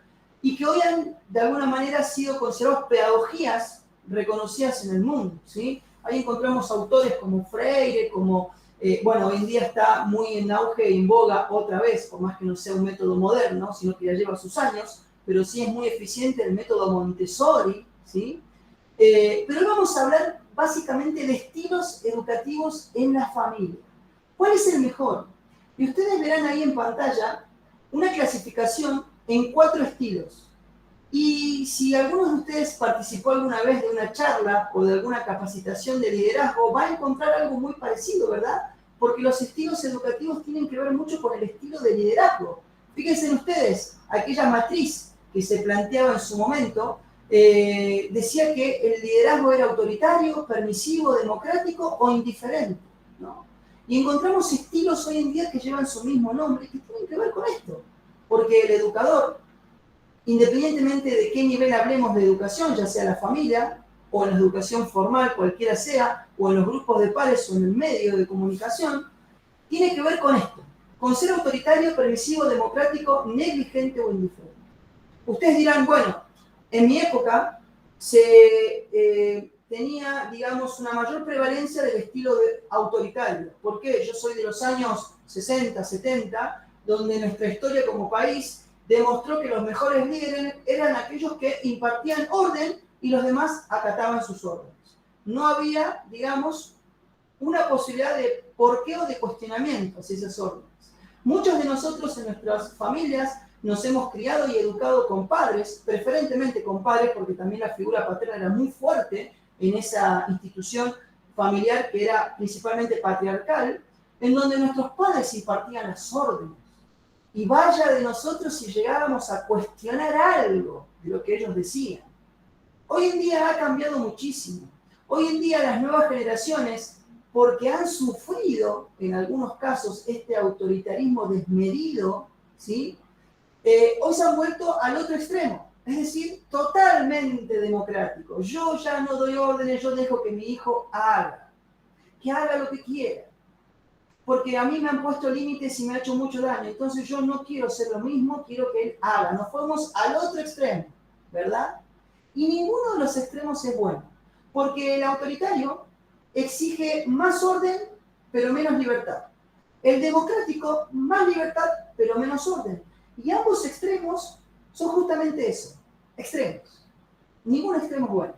S3: y que hoy han de alguna manera sido considerados pedagogías reconocidas en el mundo, ¿sí? Ahí encontramos autores como Freire, como bueno, hoy en día está muy en auge y en boga otra vez, por más que no sea un método moderno, sino que ya lleva sus años, pero sí es muy eficiente el método Montessori, ¿sí? Pero hoy vamos a hablar básicamente de estilos educativos en la familia. ¿Cuál es el mejor? Y ustedes verán ahí en pantalla una clasificación en 4 estilos. Y si alguno de ustedes participó alguna vez de una charla o de alguna capacitación de liderazgo, va a encontrar algo muy parecido, ¿verdad? Porque los estilos educativos tienen que ver mucho con el estilo de liderazgo. Fíjense ustedes, aquella matriz que se planteaba en su momento, decía que el liderazgo era autoritario, permisivo, democrático o indiferente, ¿no? Y encontramos estilos hoy en día que llevan su mismo nombre y que tienen que ver con esto. Porque el educador, independientemente de qué nivel hablemos de educación, ya sea la familia o en la educación formal, cualquiera sea, o en los grupos de pares o en el medio de comunicación, tiene que ver con esto, con ser autoritario, permisivo, democrático, negligente o indiferente. Ustedes dirán, bueno, en mi época se tenía, digamos, una mayor prevalencia del estilo autoritario. ¿Por qué? Yo soy de los años 60, 70, donde nuestra historia como país demostró que los mejores líderes eran aquellos que impartían orden y los demás acataban sus órdenes. No había, digamos, una posibilidad de porqué o de cuestionamiento hacia esas órdenes. Muchos de nosotros en nuestras familias nos hemos criado y educado con padres, preferentemente con padres, porque también la figura paterna era muy fuerte en esa institución familiar que era principalmente patriarcal, en donde nuestros padres impartían las órdenes. Y vaya de nosotros si llegábamos a cuestionar algo de lo que ellos decían. Hoy en día ha cambiado muchísimo. Hoy en día las nuevas generaciones, porque han sufrido en algunos casos este autoritarismo desmedido, ¿sí? Hoy se han vuelto al otro extremo, es decir, totalmente democrático. Yo ya no doy órdenes, yo dejo que mi hijo que haga lo que quiera. Porque a mí me han puesto límites y me ha hecho mucho daño. Entonces yo no quiero hacer lo mismo, quiero que él haga. Nos fuimos al otro extremo, ¿verdad? Y ninguno de los extremos es bueno. Porque el autoritario exige más orden, pero menos libertad. El democrático, más libertad, pero menos orden. Y ambos extremos son justamente eso, extremos. Ningún extremo es bueno.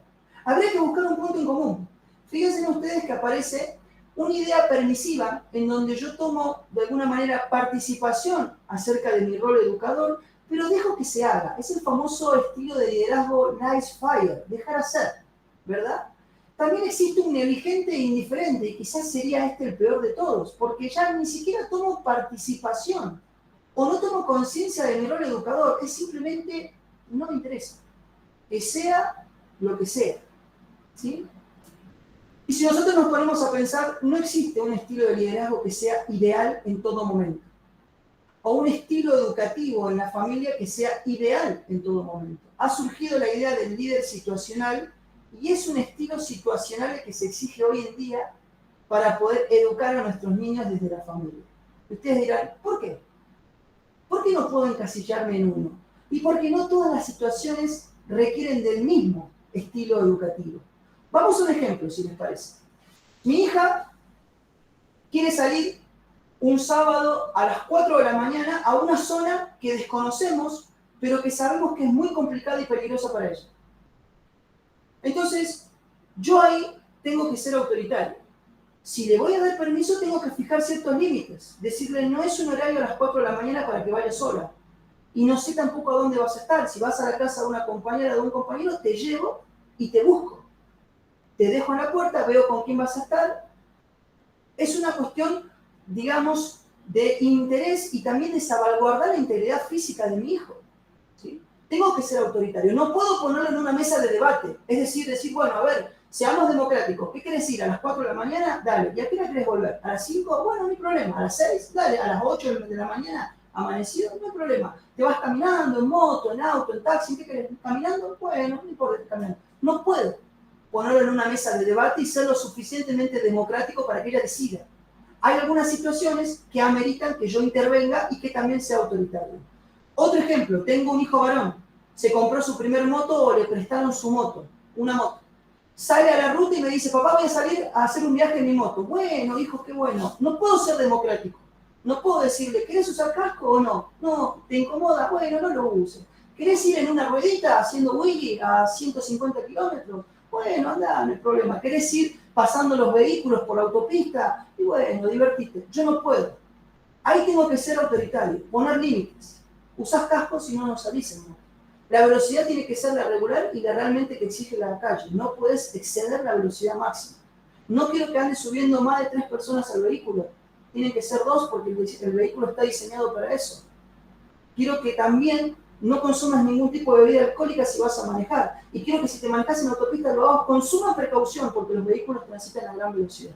S3: Habría que buscar un punto en común. Fíjense ustedes que aparece una idea permisiva en donde yo tomo de alguna manera participación acerca de mi rol educador, pero dejo que se haga. Es el famoso estilo de liderazgo nice fire, dejar hacer, ¿verdad? También existe un negligente e indiferente, y quizás sería este el peor de todos, porque ya ni siquiera tomo participación o no tomo conciencia de mi rol educador, es simplemente no me interesa, que sea lo que sea, ¿sí? Y si nosotros nos ponemos a pensar, no existe un estilo de liderazgo que sea ideal en todo momento, o un estilo educativo en la familia que sea ideal en todo momento. Ha surgido la idea del líder situacional y es un estilo situacional que se exige hoy en día para poder educar a nuestros niños desde la familia. Ustedes dirán, ¿por qué? ¿Por qué no puedo encasillarme en uno? Y porque no todas las situaciones requieren del mismo estilo educativo. Vamos a un ejemplo, si les parece. Mi hija quiere salir un sábado a las 4 de la mañana a una zona que desconocemos, pero que sabemos que es muy complicada y peligrosa para ella. Entonces, yo ahí tengo que ser autoritario. Si le voy a dar permiso, tengo que fijar ciertos límites. Decirle, no es un horario a las 4 de la mañana para que vaya sola. Y no sé tampoco a dónde vas a estar. Si vas a la casa de una compañera o de un compañero, te llevo y te busco. Te dejo en la puerta, veo con quién vas a estar. Es una cuestión, digamos, de interés y también de salvaguardar la integridad física de mi hijo, ¿sí? Tengo que ser autoritario. No puedo ponerlo en una mesa de debate. Es decir, bueno, a ver, seamos democráticos. ¿Qué quieres ir? ¿A las 4 de la mañana? Dale. ¿Y a qué hora quieres volver? ¿A las 5? Bueno, no hay problema. ¿A las 6? Dale. ¿A las 8 de la mañana? ¿Amanecido? No hay problema. ¿Te vas caminando, en moto, en auto, en taxi? ¿Qué querés? ¿Caminando? Bueno, no importa caminando. No puedo ponerlo en una mesa de debate y ser lo suficientemente democrático para que ella decida. Hay algunas situaciones que ameritan que yo intervenga y que también sea autoritario. Otro ejemplo, tengo un hijo varón, se compró su primer moto o le prestaron su moto, una moto. sale a la ruta y me dice, papá, voy a salir a hacer un viaje en mi moto. Bueno, hijo, qué bueno. No puedo ser democrático. No puedo decirle, ¿querés usar casco o no? No, ¿te incomoda? Bueno, no lo uses. ¿Querés ir en una ruedita haciendo wheelie a 150 kilómetros? Bueno, anda, no hay problema. ¿Querés ir pasando los vehículos por la autopista? Y bueno, divertite. Yo no puedo. Ahí tengo que ser autoritario, poner límites. Usás casco si no salís en moto. La velocidad tiene que ser la regular y la realmente que exige la calle. No puedes exceder la velocidad máxima. No quiero que andes subiendo más de 3 personas al vehículo. Tienen que ser 2 porque el vehículo está diseñado para eso. Quiero que también no consumas ningún tipo de bebida alcohólica si vas a manejar. Y quiero que si te manejas en autopista lo hagas con suma precaución porque los vehículos transitan a gran velocidad.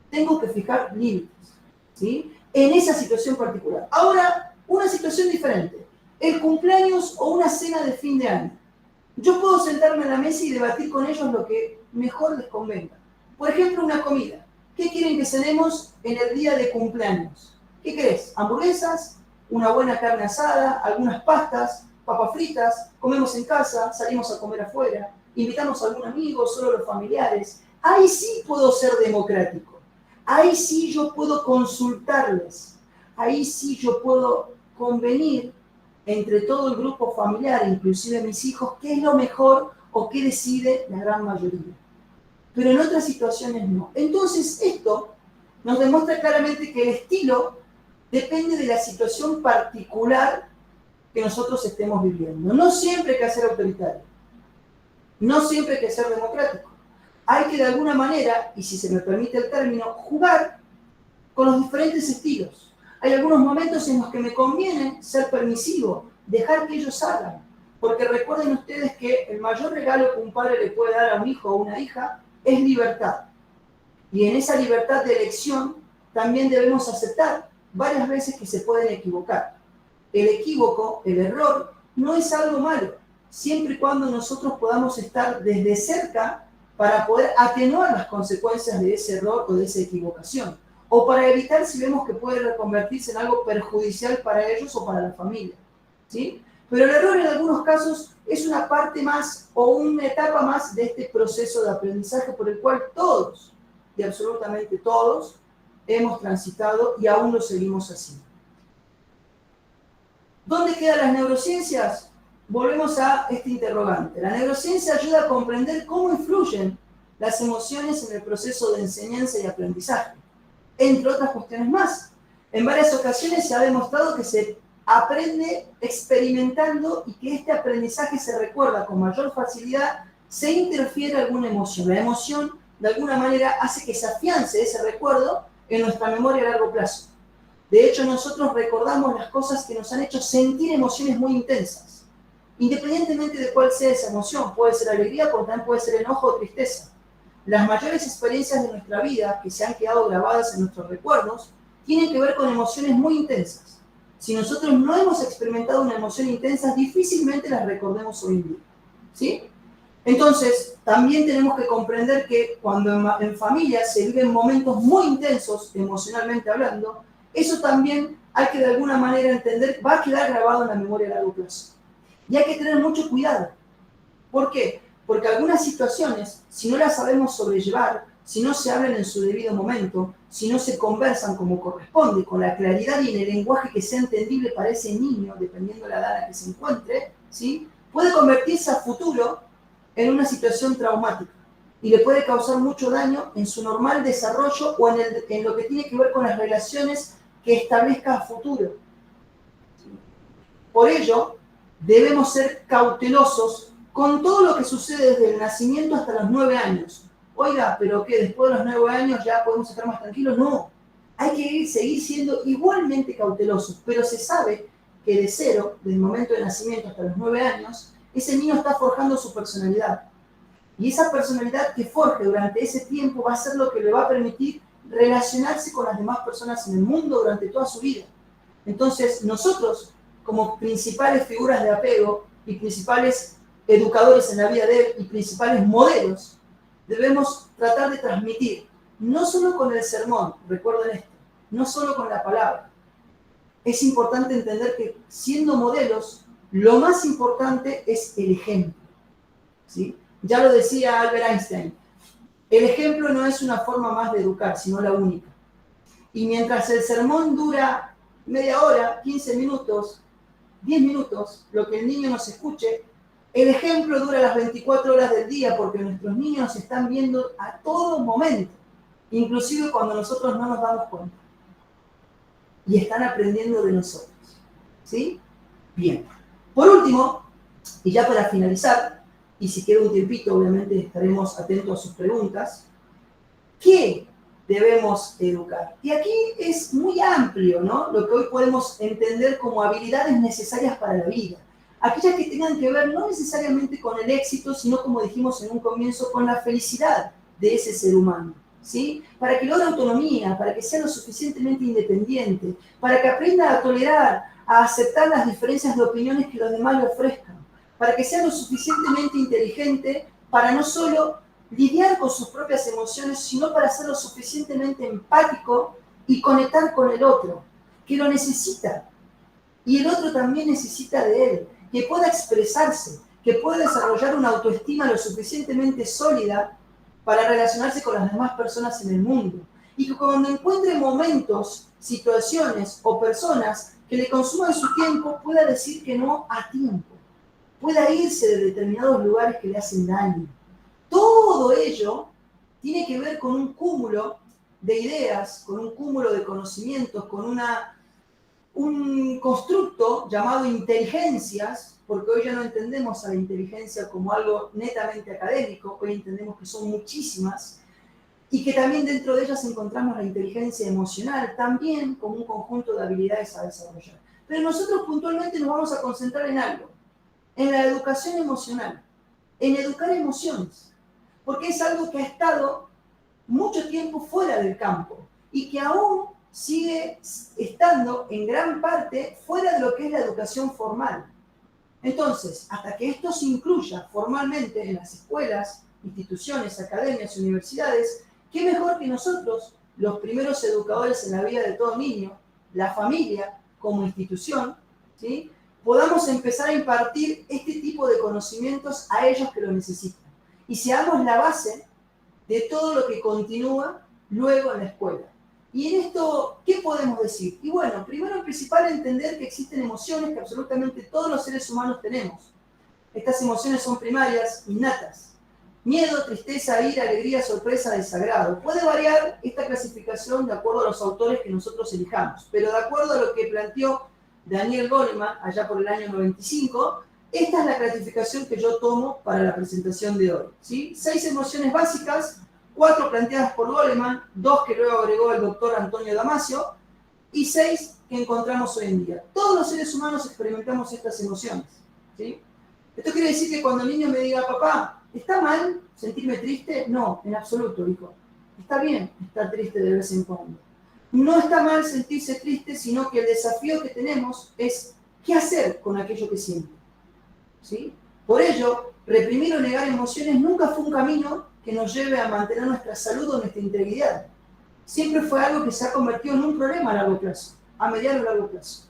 S3: Tengo que fijar límites, ¿sí? En esa situación particular. Ahora, una situación diferente. El cumpleaños o una cena de fin de año. Yo puedo sentarme en la mesa y debatir con ellos lo que mejor les convenga. Por ejemplo, una comida. ¿Qué quieren que cenemos en el día de cumpleaños? ¿Qué querés? ¿Hamburguesas? ¿Una buena carne asada? ¿Algunas pastas? ¿Papas fritas? ¿Comemos en casa? ¿Salimos a comer afuera? ¿Invitamos a algún amigo? ¿Solo los familiares? Ahí sí puedo ser democrático. Ahí sí yo puedo consultarles. Ahí sí yo puedo convenir entre todo el grupo familiar, inclusive mis hijos, qué es lo mejor o qué decide la gran mayoría. Pero en otras situaciones no. Entonces esto nos demuestra claramente que el estilo depende de la situación particular que nosotros estemos viviendo. No siempre hay que ser autoritario. No siempre hay que ser democrático. Hay que de alguna manera, y si se me permite el término, jugar con los diferentes estilos. Hay algunos momentos en los que me conviene ser permisivo, dejar que ellos hagan. Porque recuerden ustedes que el mayor regalo que un padre le puede dar a un hijo o una hija es libertad. Y en esa libertad de elección también debemos aceptar varias veces que se pueden equivocar. El equívoco, el error, no es algo malo, siempre y cuando nosotros podamos estar desde cerca para poder atenuar las consecuencias de ese error o de esa equivocación, o para evitar si vemos que puede reconvertirse en algo perjudicial para ellos o para la familia, ¿sí? Pero el error en algunos casos es una parte más o una etapa más de este proceso de aprendizaje por el cual todos, y absolutamente todos, hemos transitado y aún lo seguimos haciendo. ¿Dónde quedan las neurociencias? Volvemos a este interrogante. La neurociencia ayuda a comprender cómo influyen las emociones en el proceso de enseñanza y aprendizaje, entre otras cuestiones más. En varias ocasiones se ha demostrado que se aprende experimentando y que este aprendizaje se recuerda con mayor facilidad, se interfiere alguna emoción. La emoción, de alguna manera, hace que se afiance ese recuerdo en nuestra memoria a largo plazo. De hecho, nosotros recordamos las cosas que nos han hecho sentir emociones muy intensas. Independientemente de cuál sea esa emoción, puede ser alegría, pero también puede ser enojo o tristeza. Las mayores experiencias de nuestra vida que se han quedado grabadas en nuestros recuerdos tienen que ver con emociones muy intensas. Si nosotros no hemos experimentado una emoción intensa, difícilmente las recordemos hoy en día, ¿sí? Entonces, también tenemos que comprender que cuando en familia se viven momentos muy intensos, emocionalmente hablando, eso también hay que de alguna manera entender, va a quedar grabado en la memoria a largo plazo. Y hay que tener mucho cuidado. ¿Por qué? Porque algunas situaciones, si no las sabemos sobrellevar, si no se hablan en su debido momento, si no se conversan como corresponde, con la claridad y en el lenguaje que sea entendible para ese niño, dependiendo de la edad en la que se encuentre, ¿sí? Puede convertirse a futuro en una situación traumática y le puede causar mucho daño en su normal desarrollo o en lo que tiene que ver con las relaciones que establezca a futuro. Por ello, debemos ser cautelosos con todo lo que sucede desde el nacimiento hasta los 9 años. Oiga, ¿pero qué? ¿Después de los 9 años ya podemos estar más tranquilos? No. Hay que seguir siendo igualmente cautelosos, pero se sabe que de cero, desde el momento de nacimiento hasta los 9 años, ese niño está forjando su personalidad. Y esa personalidad que forje durante ese tiempo va a ser lo que le va a permitir relacionarse con las demás personas en el mundo durante toda su vida. Entonces, nosotros, como principales figuras de apego y principales educadores en la vida de él y principales modelos, debemos tratar de transmitir, no solo con el sermón, recuerden esto, no solo con la palabra. Es importante entender que siendo modelos, lo más importante es el ejemplo, ¿sí? Ya lo decía Albert Einstein, el ejemplo no es una forma más de educar, sino la única. Y mientras el sermón dura media hora, 15 minutos, 10 minutos, lo que el niño nos escuche, el ejemplo dura las 24 horas del día porque nuestros niños nos están viendo a todo momento, inclusive cuando nosotros no nos damos cuenta. Y están aprendiendo de nosotros. ¿Sí? Bien. Por último, y ya para finalizar, y si queda un tiempito, obviamente estaremos atentos a sus preguntas, ¿qué debemos educar? Y aquí es muy amplio, ¿no? Lo que hoy podemos entender como habilidades necesarias para la vida. Aquellas que tengan que ver no necesariamente con el éxito, sino como dijimos en un comienzo, con la felicidad de ese ser humano, ¿sí? Para que logre autonomía, para que sea lo suficientemente independiente, para que aprenda a tolerar, a aceptar las diferencias de opiniones que los demás le ofrezcan, para que sea lo suficientemente inteligente para no solo lidiar con sus propias emociones, sino para ser lo suficientemente empático y conectar con el otro, que lo necesita. Y el otro también necesita de él, que pueda expresarse, que pueda desarrollar una autoestima lo suficientemente sólida para relacionarse con las demás personas en el mundo. Y que cuando encuentre momentos, situaciones o personas que le consuman su tiempo, pueda decir que no a tiempo. Pueda irse de determinados lugares que le hacen daño. Todo ello tiene que ver con un cúmulo de ideas, con un cúmulo de conocimientos, con un constructo llamado inteligencias, porque hoy ya no entendemos a la inteligencia como algo netamente académico, hoy entendemos que son muchísimas, y que también dentro de ellas encontramos la inteligencia emocional, también como un conjunto de habilidades a desarrollar. Pero nosotros puntualmente nos vamos a concentrar en algo, en la educación emocional, en educar emociones, porque es algo que ha estado mucho tiempo fuera del campo y que aún sigue estando en gran parte fuera de lo que es la educación formal. Entonces, hasta que esto se incluya formalmente en las escuelas, instituciones, academias, universidades, ¿qué mejor que nosotros, los primeros educadores en la vida de todo niño, la familia como institución, ¿sí?, podamos empezar a impartir este tipo de conocimientos a ellos que lo necesitan? Y seamos la base de todo lo que continúa luego en la escuela. Y en esto, ¿qué podemos decir? Y bueno, primero y principal, entender que existen emociones que absolutamente todos los seres humanos tenemos. Estas emociones son primarias, innatas. Miedo, tristeza, ira, alegría, sorpresa, desagrado. Puede variar esta clasificación de acuerdo a los autores que nosotros elijamos, pero de acuerdo a lo que planteó Daniel Goleman allá por el año 95, esta es la clasificación que yo tomo para la presentación de hoy, ¿sí? 6 emociones básicas, 4 planteadas por Goleman, 2 que luego agregó el doctor Antonio Damasio, y 6 que encontramos hoy en día. Todos los seres humanos experimentamos estas emociones, ¿sí? Esto quiere decir que cuando el niño me diga, papá, ¿está mal sentirme triste? No, en absoluto, hijo. Está bien estar triste de vez en cuando. No está mal sentirse triste, sino que el desafío que tenemos es qué hacer con aquello que siento, ¿sí? Por ello, reprimir o negar emociones nunca fue un camino que nos lleve a mantener nuestra salud o nuestra integridad. Siempre fue algo que se ha convertido en un problema a largo plazo, a mediano y largo plazo.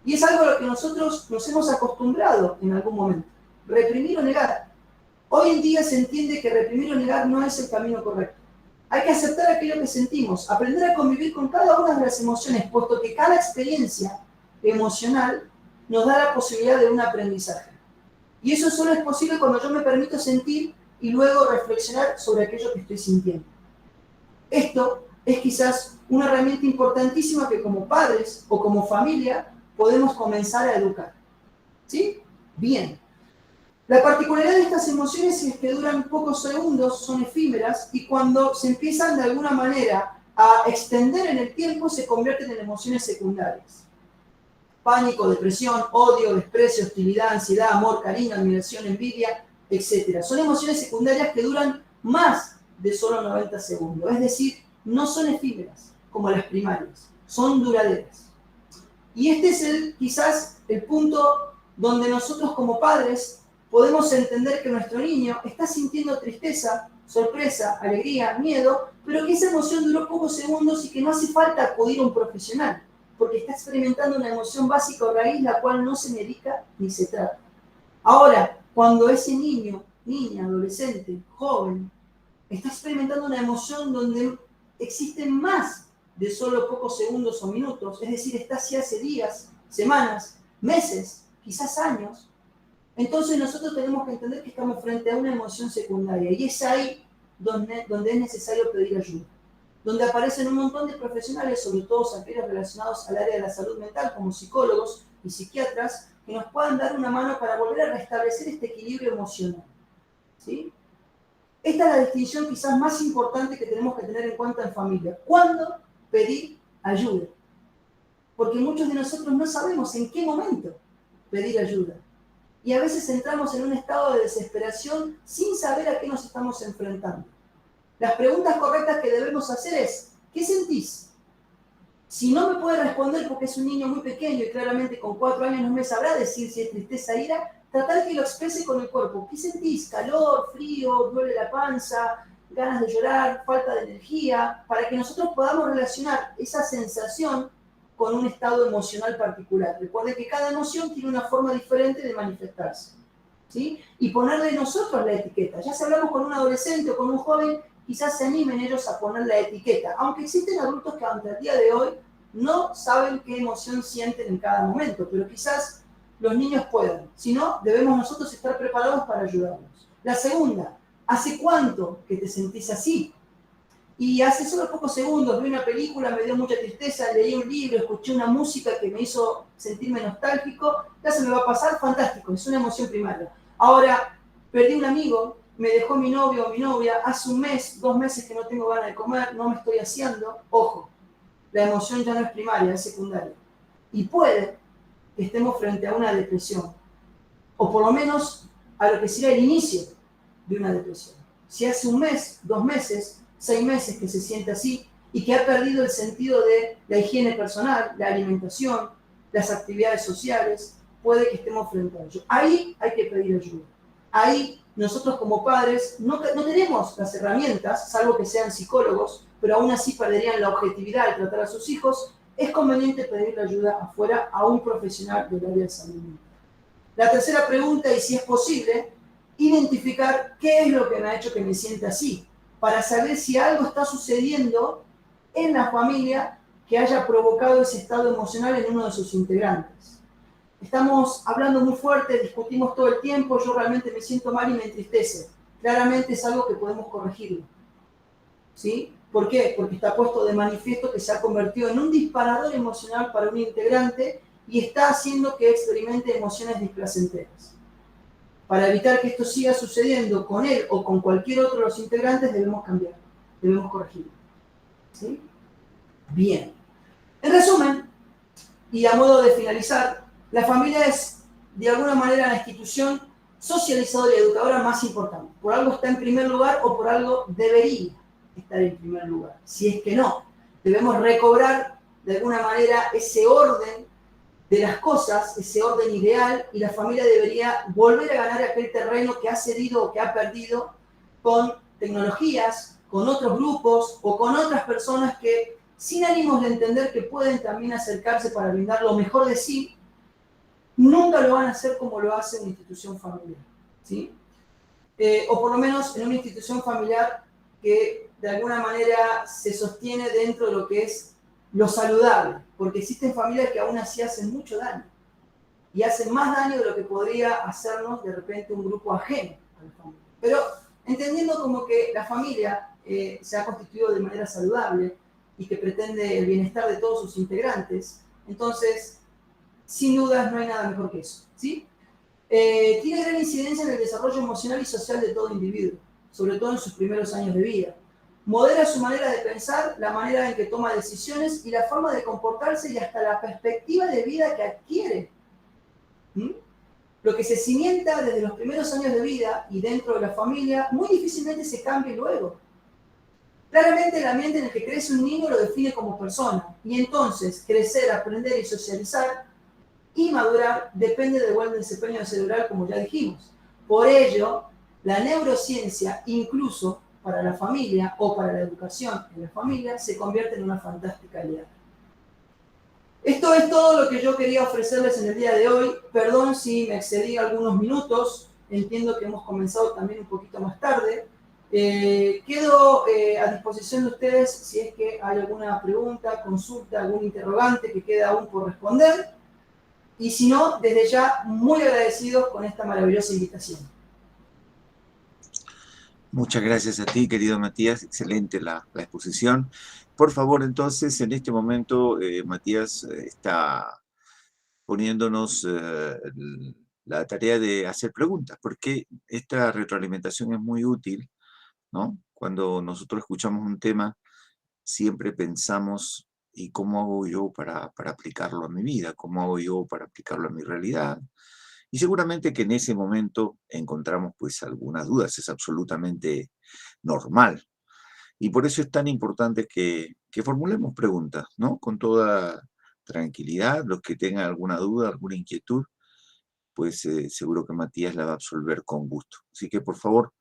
S3: Y es algo a lo que nosotros nos hemos acostumbrado en algún momento. Reprimir o negar. Hoy en día se entiende que reprimir o negar no es el camino correcto. Hay que aceptar aquello que sentimos, aprender a convivir con cada una de las emociones, puesto que cada experiencia emocional nos da la posibilidad de un aprendizaje. Y eso solo es posible cuando yo me permito sentir y luego reflexionar sobre aquello que estoy sintiendo. Esto es quizás una herramienta importantísima que como padres o como familia podemos comenzar a educar. ¿Sí? Bien. La particularidad de estas emociones es que duran pocos segundos, son efímeras, y cuando se empiezan de alguna manera a extender en el tiempo, se convierten en emociones secundarias. Pánico, depresión, odio, desprecio, hostilidad, ansiedad, amor, cariño, admiración, envidia, etc. Son emociones secundarias que duran más de solo 90 segundos. Es decir, no son efímeras como las primarias, son duraderas. Y este es quizás el punto donde nosotros como padres podemos entender que nuestro niño está sintiendo tristeza, sorpresa, alegría, miedo, pero que esa emoción duró pocos segundos y que no hace falta acudir a un profesional, porque está experimentando una emoción básica o raíz, la cual no se medica ni se trata. Ahora, cuando ese niño niña, adolescente, joven, está experimentando una emoción donde existen más de solo pocos segundos o minutos, es decir, está así hace días, semanas, meses, quizás años, entonces nosotros tenemos que entender que estamos frente a una emoción secundaria y es ahí donde es necesario pedir ayuda, donde aparecen un montón de profesionales, sobre todo aquellos relacionados al área de la salud mental, como psicólogos y psiquiatras, que nos puedan dar una mano para volver a restablecer este equilibrio emocional, ¿sí? Esta es la distinción quizás más importante que tenemos que tener en cuenta en familia. ¿Cuándo pedir ayuda? Porque muchos de nosotros no sabemos en qué momento pedir ayuda. Y a veces entramos en un estado de desesperación sin saber a qué nos estamos enfrentando. Las preguntas correctas que debemos hacer es, ¿qué sentís? Si no me puede responder porque es un niño muy pequeño y claramente con 4 años no me sabrá decir si es tristeza, ira, tratar que lo exprese con el cuerpo. ¿Qué sentís? ¿Calor, frío, duele la panza, ganas de llorar, falta de energía? Para que nosotros podamos relacionar esa sensación con un estado emocional particular. Recuerden que cada emoción tiene una forma diferente de manifestarse, ¿sí? Y ponerle nosotros la etiqueta. Ya si hablamos con un adolescente o con un joven, quizás se animen ellos a poner la etiqueta, aunque existen adultos que hasta el día de hoy no saben qué emoción sienten en cada momento, pero quizás los niños puedan. Si no, debemos nosotros estar preparados para ayudarlos. La segunda, ¿hace cuánto que te sentís así? Y hace solo pocos segundos vi una película, me dio mucha tristeza, leí un libro, escuché una música que me hizo sentirme nostálgico, ya se me va a pasar, fantástico, es una emoción primaria. Ahora, perdí un amigo, me dejó mi novio o mi novia, hace un mes, 2 meses que no tengo ganas de comer, no me estoy haciendo, ojo, la emoción ya no es primaria, es secundaria. Y puede que estemos frente a una depresión, o por lo menos a lo que sería el inicio de una depresión. Si hace un mes, 2 meses, 6 meses que se siente así y que ha perdido el sentido de la higiene personal, la alimentación, las actividades sociales, puede que estemos frente a ello. Ahí hay que pedir ayuda. Ahí nosotros como padres no tenemos las herramientas, salvo que sean psicólogos, pero aún así perderían la objetividad al tratar a sus hijos. Es conveniente pedir ayuda afuera a un profesional del área de salud mental. La tercera pregunta, y si es posible, identificar qué es lo que me ha hecho que me sienta así, para saber si algo está sucediendo en la familia que haya provocado ese estado emocional en uno de sus integrantes. Estamos hablando muy fuerte, discutimos todo el tiempo, yo realmente me siento mal y me entristece. Claramente es algo que podemos corregirlo, ¿sí? ¿Por qué? Porque está puesto de manifiesto que se ha convertido en un disparador emocional para un integrante y está haciendo que experimente emociones displacenteras. Para evitar que esto siga sucediendo con él o con cualquier otro de los integrantes, debemos cambiar, debemos corregirlo, ¿sí? Bien. En resumen, y a modo de finalizar, la familia es, de alguna manera, la institución socializadora y educadora más importante. Por algo está en primer lugar o por algo debería estar en primer lugar. Si es que no, debemos recobrar, de alguna manera, ese orden de las cosas, ese orden ideal, y la familia debería volver a ganar aquel terreno que ha cedido o que ha perdido con tecnologías, con otros grupos o con otras personas que, sin ánimos de entender que pueden también acercarse para brindar lo mejor de sí, nunca lo van a hacer como lo hace una institución familiar, ¿sí? O por lo menos en una institución familiar que de alguna manera se sostiene dentro de lo que es lo saludable, porque existen familias que aún así hacen mucho daño y hacen más daño de lo que podría hacernos de repente un grupo ajeno a la familia. Pero entendiendo como que la familia se ha constituido de manera saludable y que pretende el bienestar de todos sus integrantes, entonces, sin dudas, no hay nada mejor que eso, ¿sí? Tiene gran incidencia en el desarrollo emocional y social de todo individuo, sobre todo en sus primeros años de vida. Modera su manera de pensar, la manera en que toma decisiones y la forma de comportarse y hasta la perspectiva de vida que adquiere. Lo que se cimienta desde los primeros años de vida y dentro de la familia, muy difícilmente se cambia luego. Claramente el ambiente en el que crece un niño lo define como persona, y entonces crecer, aprender y socializar y madurar depende del buen desempeño cerebral, como ya dijimos. Por ello, la neurociencia, incluso para la familia o para la educación en la familia, se convierte en una fantástica aliada. Esto es todo lo que yo quería ofrecerles en el día de hoy. Perdón si me excedí algunos minutos. entiendo que hemos comenzado también un poquito más tarde. Quedo a disposición de ustedes si es que hay alguna pregunta, consulta, algún interrogante que quede aún por responder. Y si no, desde ya, muy agradecidos con esta maravillosa invitación.
S1: Muchas gracias a ti, querido Matías. Excelente la exposición. Por favor, entonces, en este momento, Matías está poniéndonos la tarea de hacer preguntas, porque esta retroalimentación es muy útil, ¿no? Cuando nosotros escuchamos un tema, siempre pensamos, ¿y cómo hago yo para aplicarlo a mi vida? ¿Cómo hago yo para aplicarlo a mi realidad? Y seguramente que en ese momento encontramos pues algunas dudas, es absolutamente normal. Y por eso es tan importante que formulemos preguntas, ¿no? Con toda tranquilidad, los que tengan alguna duda, alguna inquietud, pues seguro que Matías la va a absolver con gusto. Así que por favor,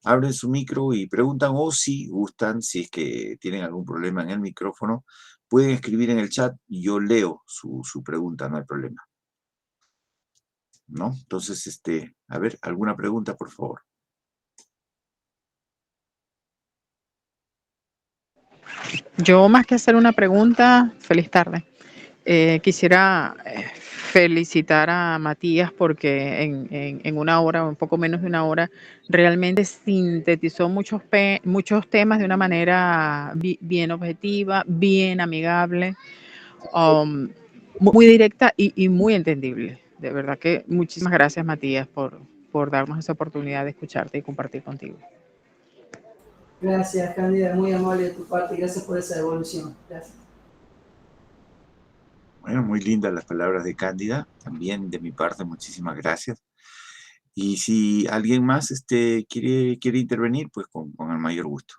S1: abren su micro y preguntan, o si gustan, si es que tienen algún problema en el micrófono, pueden escribir en el chat y yo leo su pregunta, no hay problema, ¿no? Entonces, a ver, ¿alguna pregunta, por favor?
S5: Yo, más que hacer una pregunta, feliz tarde. Quisiera felicitar a Matías porque en una hora, o un poco menos de una hora, realmente sintetizó muchos temas de una manera bien objetiva, bien amigable, muy directa y muy entendible. De verdad que muchísimas gracias, Matías, por darnos esa oportunidad de escucharte y compartir contigo.
S3: Gracias, Cándida, muy amable de tu parte, gracias por esa devolución. Gracias.
S1: Bueno, muy lindas las palabras de Cándida, también de mi parte, muchísimas gracias. Y si alguien más quiere intervenir, pues con el mayor gusto.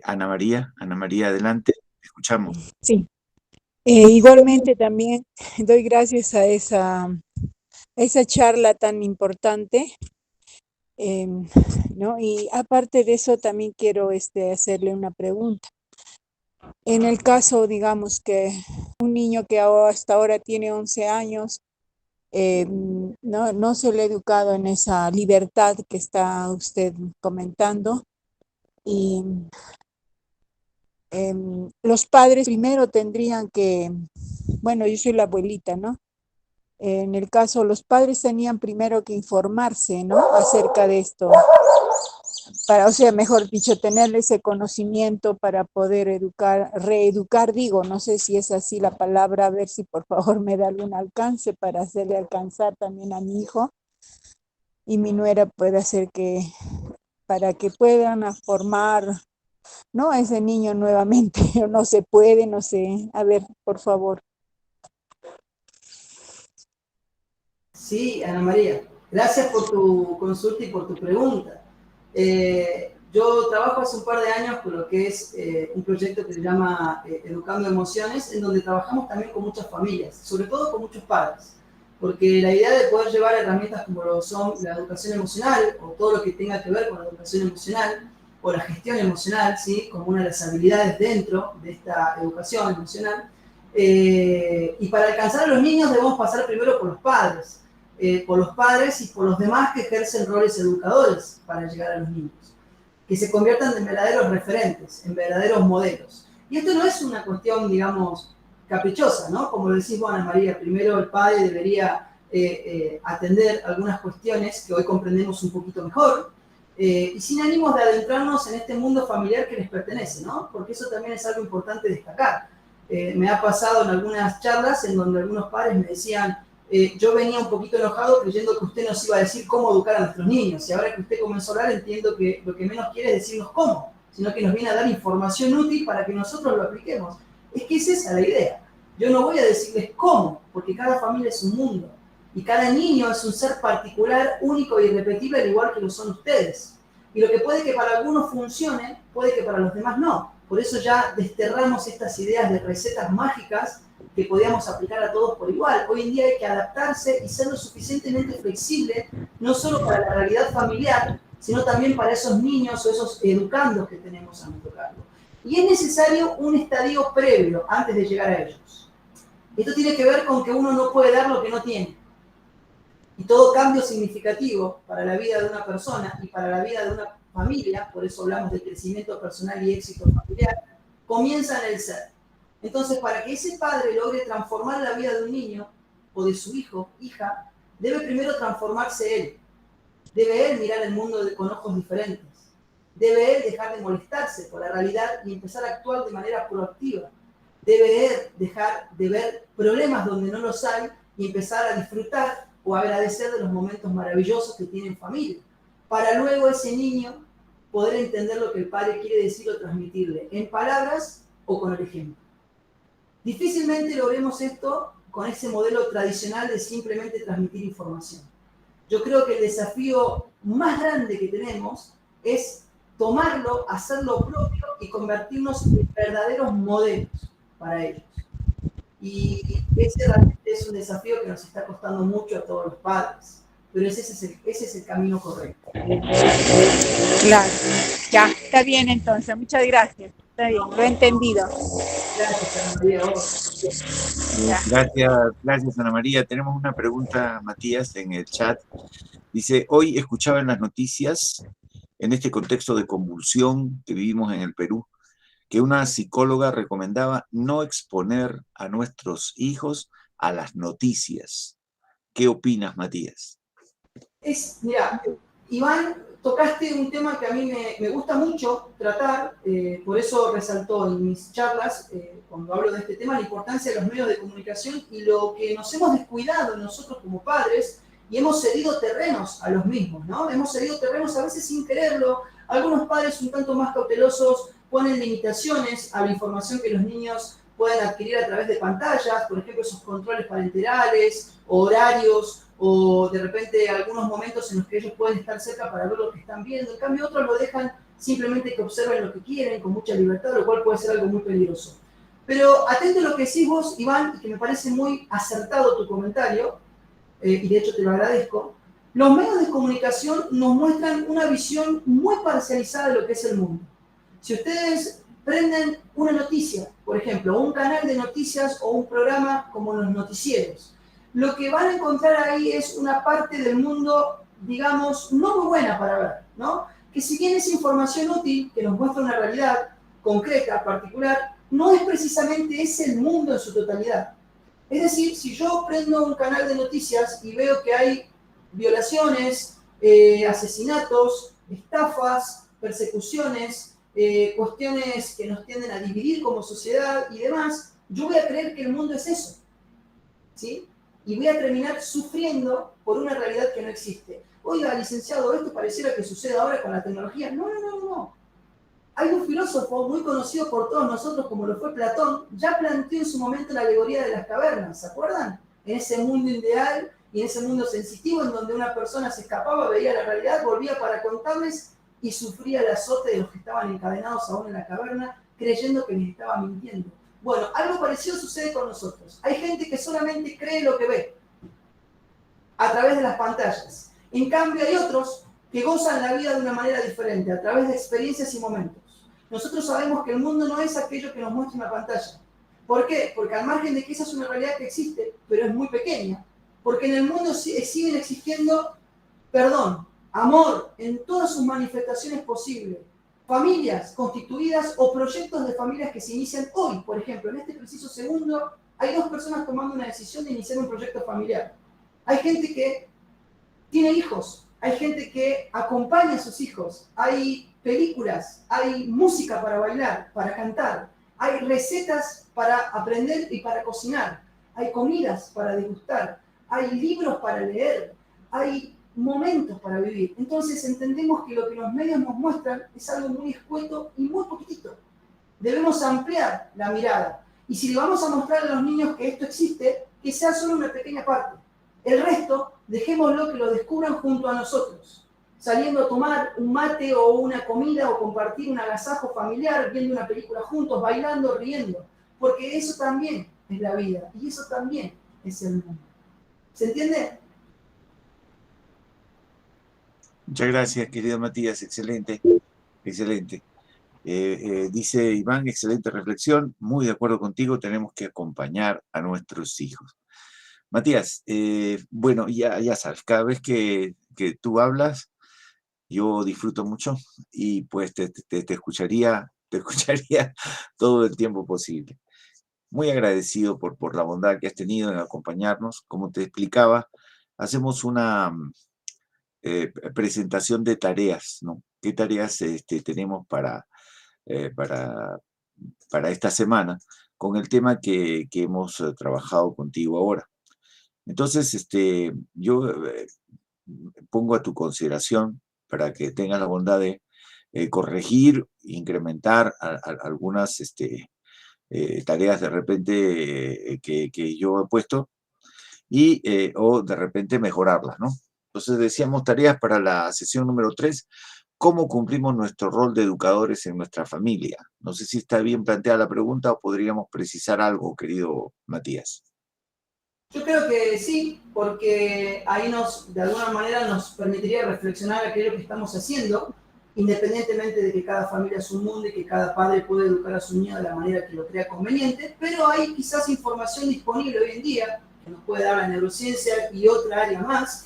S1: Ana María, adelante, escuchamos.
S2: Sí. Igualmente también doy gracias a esa charla tan importante, ¿no? Y aparte de eso, también quiero hacerle una pregunta. En el caso, digamos, que un niño que hasta ahora tiene 11 años, no se le ha educado en esa libertad que está usted comentando, y los padres primero tendrían que, bueno, yo soy la abuelita, ¿no? En el caso, los padres tenían primero que informarse, ¿no? Acerca de esto, o sea, mejor dicho, tener ese conocimiento para poder reeducar, digo, no sé si es así la palabra, a ver si por favor me da algún alcance para hacerle alcanzar también a mi hijo y mi nuera puede hacer para que puedan formar, ¿no? A ese niño nuevamente, no se puede, no sé, a ver, por favor.
S3: Sí, Ana María, gracias por tu consulta y por tu pregunta. Yo trabajo hace un par de años con lo que es un proyecto que se llama Educando Emociones, en donde trabajamos también con muchas familias, sobre todo con muchos padres, porque la idea de poder llevar herramientas como lo son la educación emocional o todo lo que tenga que ver con la educación emocional o la gestión emocional, ¿sí? Como una de las habilidades dentro de esta educación emocional. Y para alcanzar a los niños debemos pasar primero por los padres y por los demás que ejercen roles educadores para llegar a los niños, que se conviertan en verdaderos referentes, en verdaderos modelos. Y esto no es una cuestión, digamos, caprichosa, ¿no? Como lo decís vos, Ana María, primero el padre debería atender algunas cuestiones que hoy comprendemos un poquito mejor, y sin ánimos de adentrarnos en este mundo familiar que les pertenece, ¿no? Porque eso también es algo importante destacar. Me ha pasado en algunas charlas en donde algunos padres me decían, yo venía un poquito enojado creyendo que usted nos iba a decir cómo educar a nuestros niños, y ahora que usted comenzó a hablar entiendo que lo que menos quiere es decirnos cómo, sino que nos viene a dar información útil para que nosotros lo apliquemos. Es que es esa la idea. Yo no voy a decirles cómo, porque cada familia es un mundo, y cada niño es un ser particular, único e irrepetible, al igual que lo son ustedes. Y lo que puede que para algunos funcione, puede que para los demás no. Por eso ya desterramos estas ideas de recetas mágicas que podíamos aplicar a todos por igual. Hoy en día hay que adaptarse y ser lo suficientemente flexible, no solo para la realidad familiar, sino también para esos niños o esos educandos que tenemos a nuestro cargo. Y es necesario un estadio previo antes de llegar a ellos. Esto tiene que ver con que uno no puede dar lo que no tiene. Y todo cambio significativo para la vida de una persona y para la vida de una familia, por eso hablamos de crecimiento personal y éxito familiar, comienza en el ser. Entonces, para que ese padre logre transformar la vida de un niño o de su hijo, hija, debe primero transformarse él. Debe él mirar el mundo con ojos diferentes. Debe él dejar de molestarse por la realidad y empezar a actuar de manera proactiva. Debe él dejar de ver problemas donde no los hay y empezar a disfrutar o agradecer de los momentos maravillosos que tiene en familia, para luego ese niño poder entender lo que el padre quiere decir o transmitirle, en palabras o con el ejemplo. Difícilmente logremos esto con ese modelo tradicional de simplemente transmitir información. Yo creo que el desafío más grande que tenemos es tomarlo, hacerlo propio y convertirnos en verdaderos modelos para ellos. Y ese realmente es un desafío que nos está costando mucho a todos los padres, pero ese es el camino correcto.
S2: Claro, ya, está bien entonces, muchas gracias. Está bien, lo he entendido.
S3: Gracias, Ana María.
S1: Gracias, Ana María. Tenemos una pregunta, Matías, en el chat. Dice, hoy escuchaba en las noticias, en este contexto de convulsión que vivimos en el Perú, que una psicóloga recomendaba no exponer a nuestros hijos a las noticias. ¿Qué opinas, Matías?
S3: Mira, Iván, tocaste un tema que a mí me gusta mucho tratar, por eso resaltó en mis charlas, cuando hablo de este tema, la importancia de los medios de comunicación y lo que nos hemos descuidado nosotros como padres y hemos cedido terrenos a los mismos, ¿no? Hemos cedido terrenos a veces sin quererlo. Algunos padres un tanto más cautelosos ponen limitaciones a la información que los niños pueden adquirir a través de pantallas, por ejemplo, esos controles parenterales, horarios, o de repente algunos momentos en los que ellos pueden estar cerca para ver lo que están viendo. En cambio, otros lo dejan simplemente que observen lo que quieren, con mucha libertad, lo cual puede ser algo muy peligroso. Pero atento a lo que decís vos, Iván, y que me parece muy acertado tu comentario, y de hecho te lo agradezco, los medios de comunicación nos muestran una visión muy parcializada de lo que es el mundo. Si ustedes prenden una noticia, por ejemplo, un canal de noticias o un programa como los noticieros, lo que van a encontrar ahí es una parte del mundo, digamos, no muy buena para ver, ¿no? Que si bien es información útil, que nos muestra una realidad concreta, particular, no es precisamente ese el mundo en su totalidad. Es decir, si yo prendo un canal de noticias y veo que hay violaciones, asesinatos, estafas, persecuciones, cuestiones que nos tienden a dividir como sociedad y demás, yo voy a creer que el mundo es eso, ¿sí? Y voy a terminar sufriendo por una realidad que no existe. Oiga, licenciado, esto pareciera que sucede ahora con la tecnología. No, no, no, no. Hay un filósofo muy conocido por todos nosotros, como lo fue Platón, ya planteó en su momento la alegoría de las cavernas, ¿se acuerdan? En ese mundo ideal y en ese mundo sensitivo en donde una persona se escapaba, veía la realidad, volvía para contarles y sufría el azote de los que estaban encadenados aún en la caverna, creyendo que les estaba mintiendo. Bueno, algo parecido sucede con nosotros. Hay gente que solamente cree lo que ve a través de las pantallas. En cambio, hay otros que gozan la vida de una manera diferente, a través de experiencias y momentos. Nosotros sabemos que el mundo no es aquello que nos muestra una pantalla. ¿Por qué? Porque al margen de que esa es una realidad que existe, pero es muy pequeña, porque en el mundo siguen existiendo perdón, amor en todas sus manifestaciones posibles, familias constituidas o proyectos de familias que se inician hoy. Por ejemplo, en este preciso segundo, hay dos personas tomando una decisión de iniciar un proyecto familiar. Hay gente que tiene hijos, hay gente que acompaña a sus hijos, hay películas, hay música para bailar, para cantar, hay recetas para aprender y para cocinar, hay comidas para degustar, hay libros para leer, hay momentos para vivir. Entonces entendemos que lo que los medios nos muestran es algo muy escueto y muy poquitito. Debemos ampliar la mirada. Y si le vamos a mostrar a los niños que esto existe, que sea solo una pequeña parte. El resto, dejémoslo que lo descubran junto a nosotros, saliendo a tomar un mate o una comida o compartir un agasajo familiar, viendo una película juntos, bailando, riendo. Porque eso también es la vida y eso también es el mundo. ¿Se entiende?
S1: Muchas gracias, querido Matías. Excelente, excelente. Dice Iván, excelente reflexión. Muy de acuerdo contigo, tenemos que acompañar a nuestros hijos. Matías, bueno, ya sabes, cada vez que tú hablas, yo disfruto mucho y pues te escucharía todo el tiempo posible. Muy agradecido por la bondad que has tenido en acompañarnos. Como te explicaba, hacemos una presentación de tareas, ¿no? ¿Qué tareas tenemos eh, para, para esta semana con el tema que hemos trabajado contigo ahora? Entonces, yo pongo a tu consideración para que tengas la bondad de corregir, incrementar algunas tareas de repente que yo he puesto o de repente mejorarlas, ¿no? Entonces decíamos tareas para la sesión número 3, ¿cómo cumplimos nuestro rol de educadores en nuestra familia? No sé si está bien planteada la pregunta o podríamos precisar algo, querido Matías.
S3: Yo creo que sí, porque ahí de alguna manera nos permitiría reflexionar aquello que estamos haciendo, independientemente de que cada familia es un mundo y que cada padre puede educar a su niño de la manera que lo crea conveniente, pero hay quizás información disponible hoy en día que nos puede dar la neurociencia y otra área más,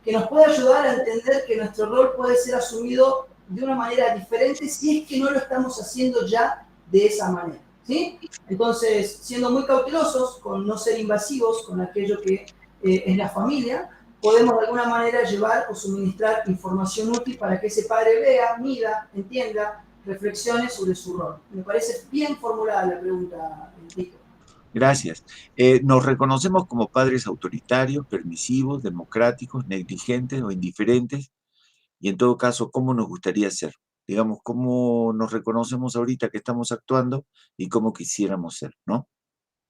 S3: que nos puede ayudar a entender que nuestro rol puede ser asumido de una manera diferente si es que no lo estamos haciendo ya de esa manera, ¿sí? Entonces, siendo muy cautelosos con no ser invasivos con aquello que es la familia, podemos de alguna manera llevar o suministrar información útil para que ese padre vea, mida, entienda, reflexione sobre su rol. Me parece bien formulada la pregunta, Tito.
S1: Gracias. Nos reconocemos como padres autoritarios, permisivos, democráticos, negligentes o indiferentes, y en todo caso, ¿cómo nos gustaría ser? Digamos, ¿cómo nos reconocemos ahorita que estamos actuando y cómo quisiéramos ser, ¿no?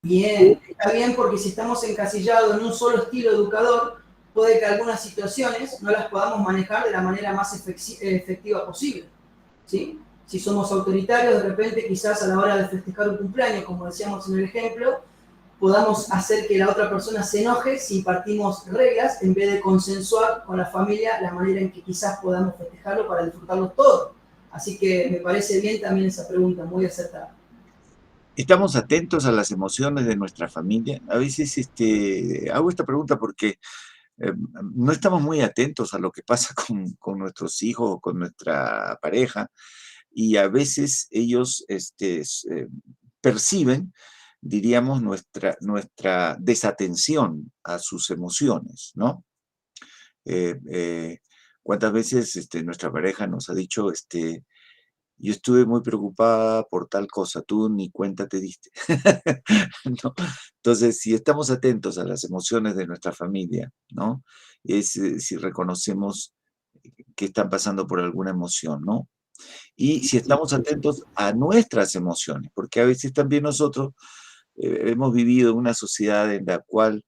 S3: Bien, está bien porque si estamos encasillados en un solo estilo educador, puede que algunas situaciones no las podamos manejar de la manera más efectiva posible, ¿sí? Si somos autoritarios, de repente quizás a la hora de festejar un cumpleaños, como decíamos en el ejemplo, podamos hacer que la otra persona se enoje si partimos reglas en vez de consensuar con la familia la manera en que quizás podamos festejarlo para disfrutarlo todo. Así que me parece bien también esa pregunta, muy acertada.
S1: ¿Estamos atentos a las emociones de nuestra familia? A veces hago esta pregunta porque eh, no estamos muy atentos a lo que pasa con nuestros hijos o con nuestra pareja, y a veces ellos perciben, diríamos, nuestra desatención a sus emociones, ¿no? Eh, eh, ¿Cuántas veces nuestra pareja nos ha dicho, yo estuve muy preocupada por tal cosa, tú ni cuenta te diste? ¿No? Entonces, si estamos atentos a las emociones de nuestra familia, ¿no? Es si reconocemos que están pasando por alguna emoción, ¿no? Y si estamos atentos a nuestras emociones, porque a veces también nosotros hemos vivido en una sociedad en la cual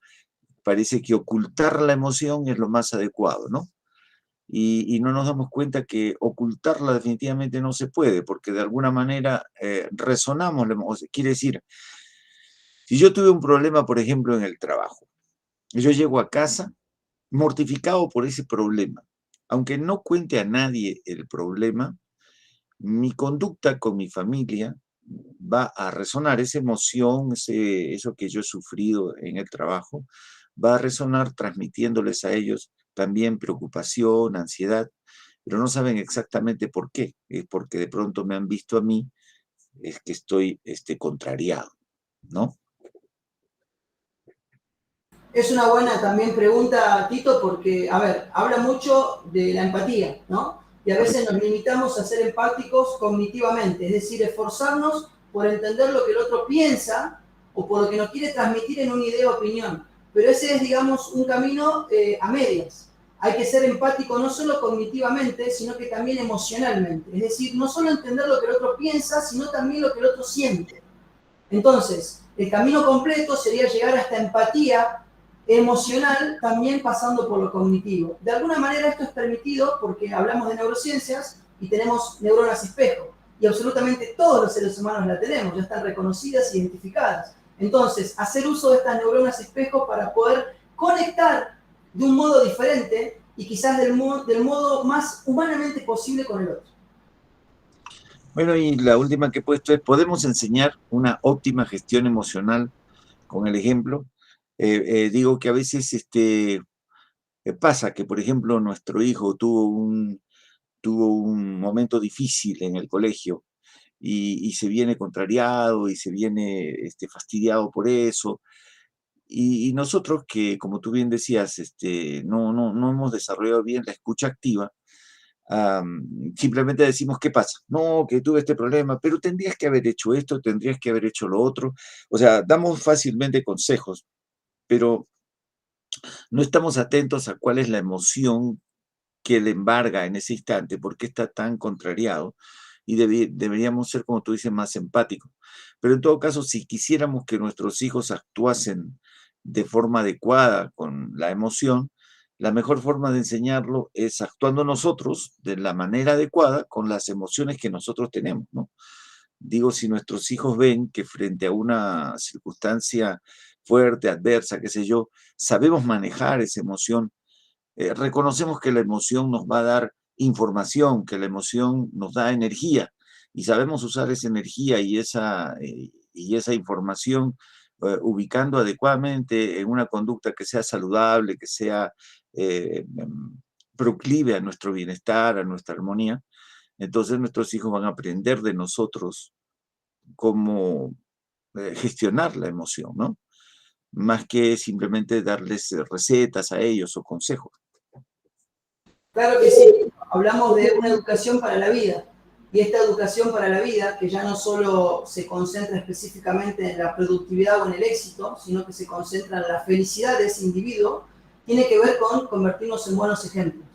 S1: parece que ocultar la emoción es lo más adecuado, ¿no? Y no nos damos cuenta que ocultarla definitivamente no se puede, porque de alguna manera resonamos la emoción. Quiere decir, si yo tuve un problema, por ejemplo, en el trabajo, yo llego a casa mortificado por ese problema, aunque no cuente a nadie el problema, mi conducta con mi familia va a resonar, esa emoción, eso que yo he sufrido en el trabajo, va a resonar transmitiéndoles a ellos también preocupación, ansiedad, pero no saben exactamente por qué. Es porque de pronto me han visto a mí, es que estoy contrariado, ¿no?
S3: Es una buena también pregunta, Tito, porque, a ver, habla mucho de la empatía, ¿no? Y a veces nos limitamos a ser empáticos cognitivamente, es decir, esforzarnos por entender lo que el otro piensa o por lo que nos quiere transmitir en una idea o opinión. Pero ese es, digamos, un camino a medias. Hay que ser empático no solo cognitivamente, sino que también emocionalmente. Es decir, no solo entender lo que el otro piensa, sino también lo que el otro siente. Entonces, el camino completo sería llegar a esta empatía emocional, también pasando por lo cognitivo. De alguna manera esto es permitido porque hablamos de neurociencias y tenemos neuronas espejo. Y absolutamente todos los seres humanos la tenemos, ya están reconocidas e identificadas. Entonces, hacer uso de estas neuronas espejo para poder conectar de un modo diferente y quizás del modo más humanamente posible con el otro.
S1: Bueno, y la última que he puesto es, ¿podemos enseñar una óptima gestión emocional con el ejemplo? Digo que a veces pasa que, por ejemplo, nuestro hijo tuvo un momento difícil en el colegio y se viene contrariado y se viene fastidiado por eso. Y nosotros que, como tú bien decías, no hemos desarrollado bien la escucha activa, simplemente decimos, ¿qué pasa? No, que tuve este problema, pero tendrías que haber hecho esto, tendrías que haber hecho lo otro. O sea, damos fácilmente consejos, pero no estamos atentos a cuál es la emoción que le embarga en ese instante, por qué está tan contrariado, y deberíamos ser, como tú dices, más empáticos. Pero en todo caso, si quisiéramos que nuestros hijos actuasen de forma adecuada con la emoción, la mejor forma de enseñarlo es actuando nosotros de la manera adecuada con las emociones que nosotros tenemos, ¿no? Digo, si nuestros hijos ven que frente a una circunstancia fuerte, adversa, qué sé yo, sabemos manejar esa emoción, reconocemos que la emoción nos va a dar información, que la emoción nos da energía y sabemos usar esa energía y esa información ubicando adecuadamente en una conducta que sea saludable, que sea proclive a nuestro bienestar, a nuestra armonía. Entonces nuestros hijos van a aprender de nosotros cómo gestionar la emoción, ¿no? Más que simplemente darles recetas a ellos o consejos.
S3: Claro que sí, hablamos de una educación para la vida. Y esta educación para la vida, que ya no solo se concentra específicamente en la productividad o en el éxito, sino que se concentra en la felicidad de ese individuo, tiene que ver con convertirnos en buenos ejemplos,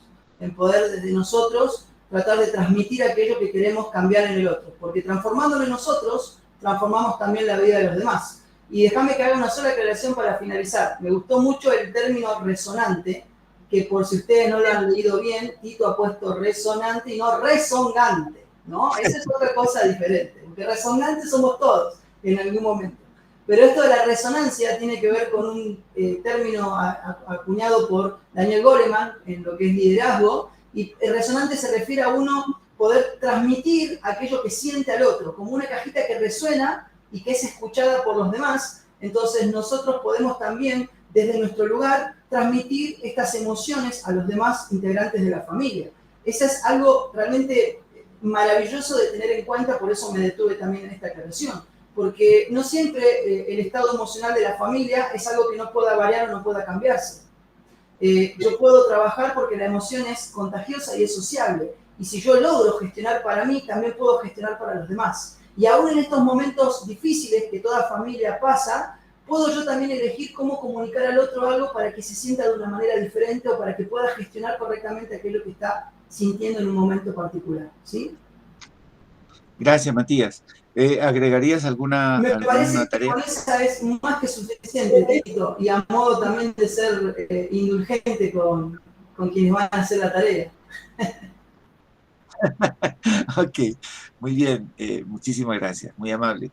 S3: en poder desde nosotros tratar de transmitir aquello que queremos cambiar en el otro, porque transformándolo en nosotros, transformamos también la vida de los demás. Y déjame que haga una sola aclaración para finalizar. Me gustó mucho el término resonante, que por si ustedes no lo han leído bien, Tito ha puesto resonante y no rezongante, ¿no? Esa es otra cosa diferente, porque resonantes somos todos en algún momento. Pero esto de la resonancia tiene que ver con un término acuñado por Daniel Goleman en lo que es liderazgo, y el resonante se refiere a uno poder transmitir aquello que siente al otro, como una cajita que resuena y que es escuchada por los demás. Entonces nosotros podemos también, desde nuestro lugar, transmitir estas emociones a los demás integrantes de la familia. Eso es algo realmente maravilloso de tener en cuenta, por eso me detuve también en esta aclaración, porque no siempre el estado emocional de la familia es algo que no pueda variar o no pueda cambiarse. Yo puedo trabajar porque la emoción es contagiosa y es sociable, y si yo logro gestionar para mí, también puedo gestionar para los demás. Y aún en estos momentos difíciles que toda familia pasa, puedo yo también elegir cómo comunicar al otro algo para que se sienta de una manera diferente o para que pueda gestionar correctamente aquello que está sintiendo en un momento particular, ¿sí?
S1: Gracias, Matías. ¿Agregarías alguna
S3: Me parece que
S1: tarea?
S3: con esa es más que suficiente, Tito, y a modo también de ser indulgente con quienes van a hacer la tarea.
S1: Ok, muy bien, muchísimas gracias, muy amable.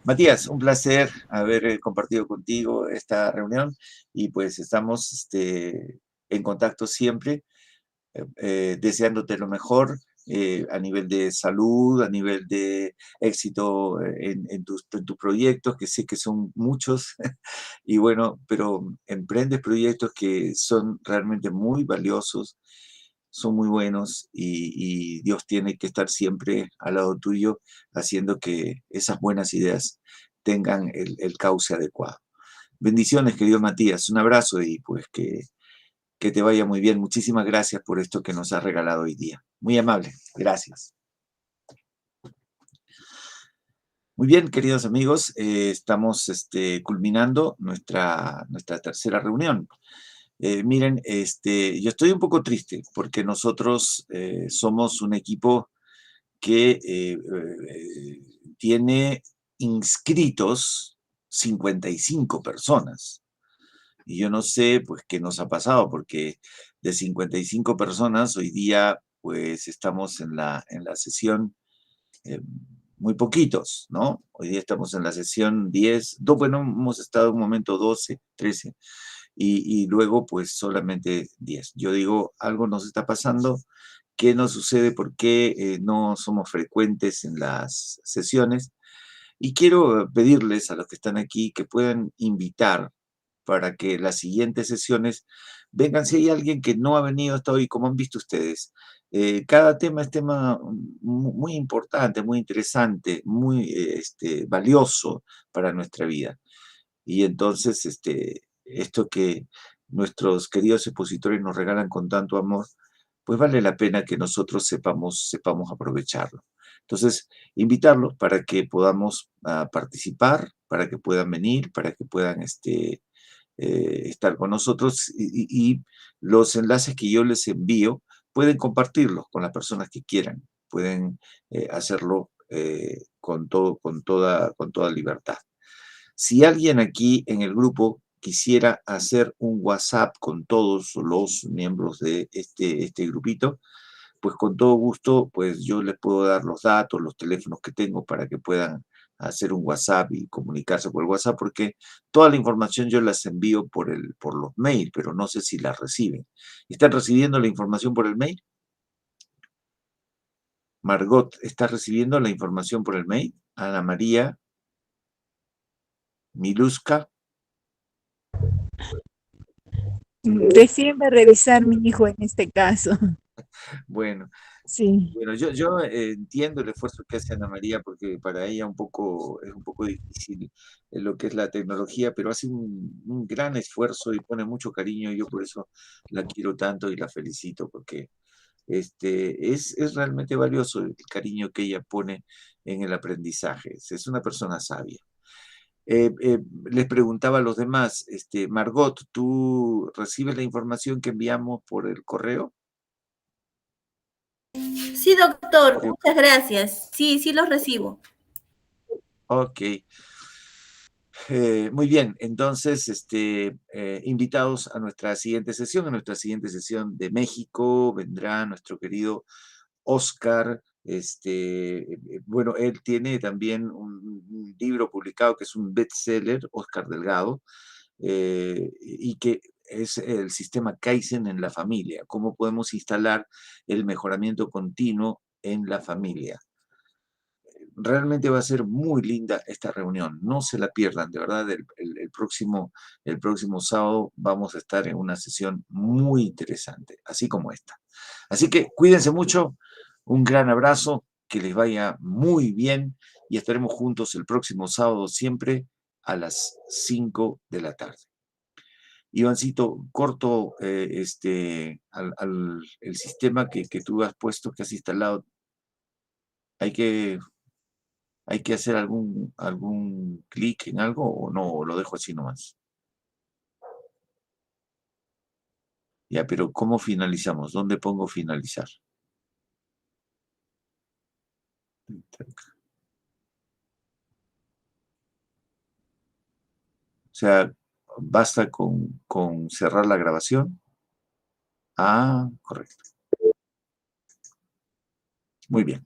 S1: Matías, un placer haber compartido contigo esta reunión y pues estamos en contacto siempre, deseándote lo mejor a nivel de salud, a nivel de éxito en tus proyectos, que sé que son muchos, y bueno, pero emprendes proyectos que son realmente muy valiosos, son muy buenos y Dios tiene que estar siempre al lado tuyo haciendo que esas buenas ideas tengan el cauce adecuado. Bendiciones, querido Matías. Un abrazo y pues que te vaya muy bien. Muchísimas gracias por esto que nos has regalado hoy día. Muy amable. Gracias. Muy bien, queridos amigos, estamos culminando nuestra tercera reunión. Miren, yo estoy un poco triste porque nosotros somos un equipo que tiene inscritos 55 personas. Y yo no sé, pues, qué nos ha pasado, porque de 55 personas, hoy día, pues, estamos en la sesión muy poquitos, ¿no? Hoy día estamos en la sesión 10, bueno, hemos estado un momento 12, 13, y luego, pues, solamente 10. Yo digo, algo nos está pasando, ¿qué nos sucede? ¿Por qué no somos frecuentes en las sesiones? Y quiero pedirles a los que están aquí que puedan invitar para que las siguientes sesiones vengan. Si hay alguien que no ha venido hasta hoy, como han visto ustedes, cada tema es tema muy importante, muy interesante, muy valioso para nuestra vida. Y entonces, esto que nuestros queridos expositores nos regalan con tanto amor, pues vale la pena que nosotros sepamos aprovecharlo. Entonces, invitarlos para que podamos participar, para que puedan venir, para que puedan estar con nosotros y los enlaces que yo les envío pueden compartirlos con las personas que quieran, pueden hacerlo con toda libertad. Si alguien aquí en el grupo quisiera hacer un WhatsApp con todos los miembros de este grupito, pues con todo gusto, pues yo les puedo dar los datos, los teléfonos que tengo para que puedan hacer un WhatsApp y comunicarse por el WhatsApp, porque toda la información yo las envío por los mails, pero no sé si las reciben. ¿Están recibiendo la información por el mail? Margot, ¿estás recibiendo la información por el mail? Ana María, Miluska.
S2: Recién va a revisar mi hijo en este caso.
S1: Bueno,
S2: Sí.
S1: bueno, yo entiendo el esfuerzo que hace Ana María porque para ella es un poco difícil lo que es la tecnología, pero hace un gran esfuerzo y pone mucho cariño y yo por eso la quiero tanto y la felicito porque es realmente valioso el cariño que ella pone en el aprendizaje. Es una persona sabia. Les preguntaba a los demás, Margot, ¿tú recibes la información que enviamos por el correo?
S6: Sí, doctor, muchas gracias. Sí, sí los recibo.
S1: Ok. Muy bien, entonces, invitados a nuestra siguiente sesión. En nuestra siguiente sesión de México vendrá nuestro querido Oscar. Bueno, él tiene también un libro publicado que es un bestseller, Oscar Delgado, y que es el sistema Kaizen en la familia, cómo podemos instalar el mejoramiento continuo en la familia. Realmente va a ser muy linda esta reunión, no se la pierdan, de verdad, el próximo sábado vamos a estar en una sesión muy interesante, así como esta. Así que cuídense mucho, un gran abrazo, que les vaya muy bien y estaremos juntos el próximo sábado siempre a las 5 de la tarde. Ivancito, corto el sistema que tú has puesto, que has instalado. ¿Hay que hacer algún clic en algo o no? ¿O lo dejo así nomás? Ya, pero ¿cómo finalizamos? ¿Dónde pongo finalizar? O sea, basta con cerrar la grabación. Ah, correcto. Muy bien.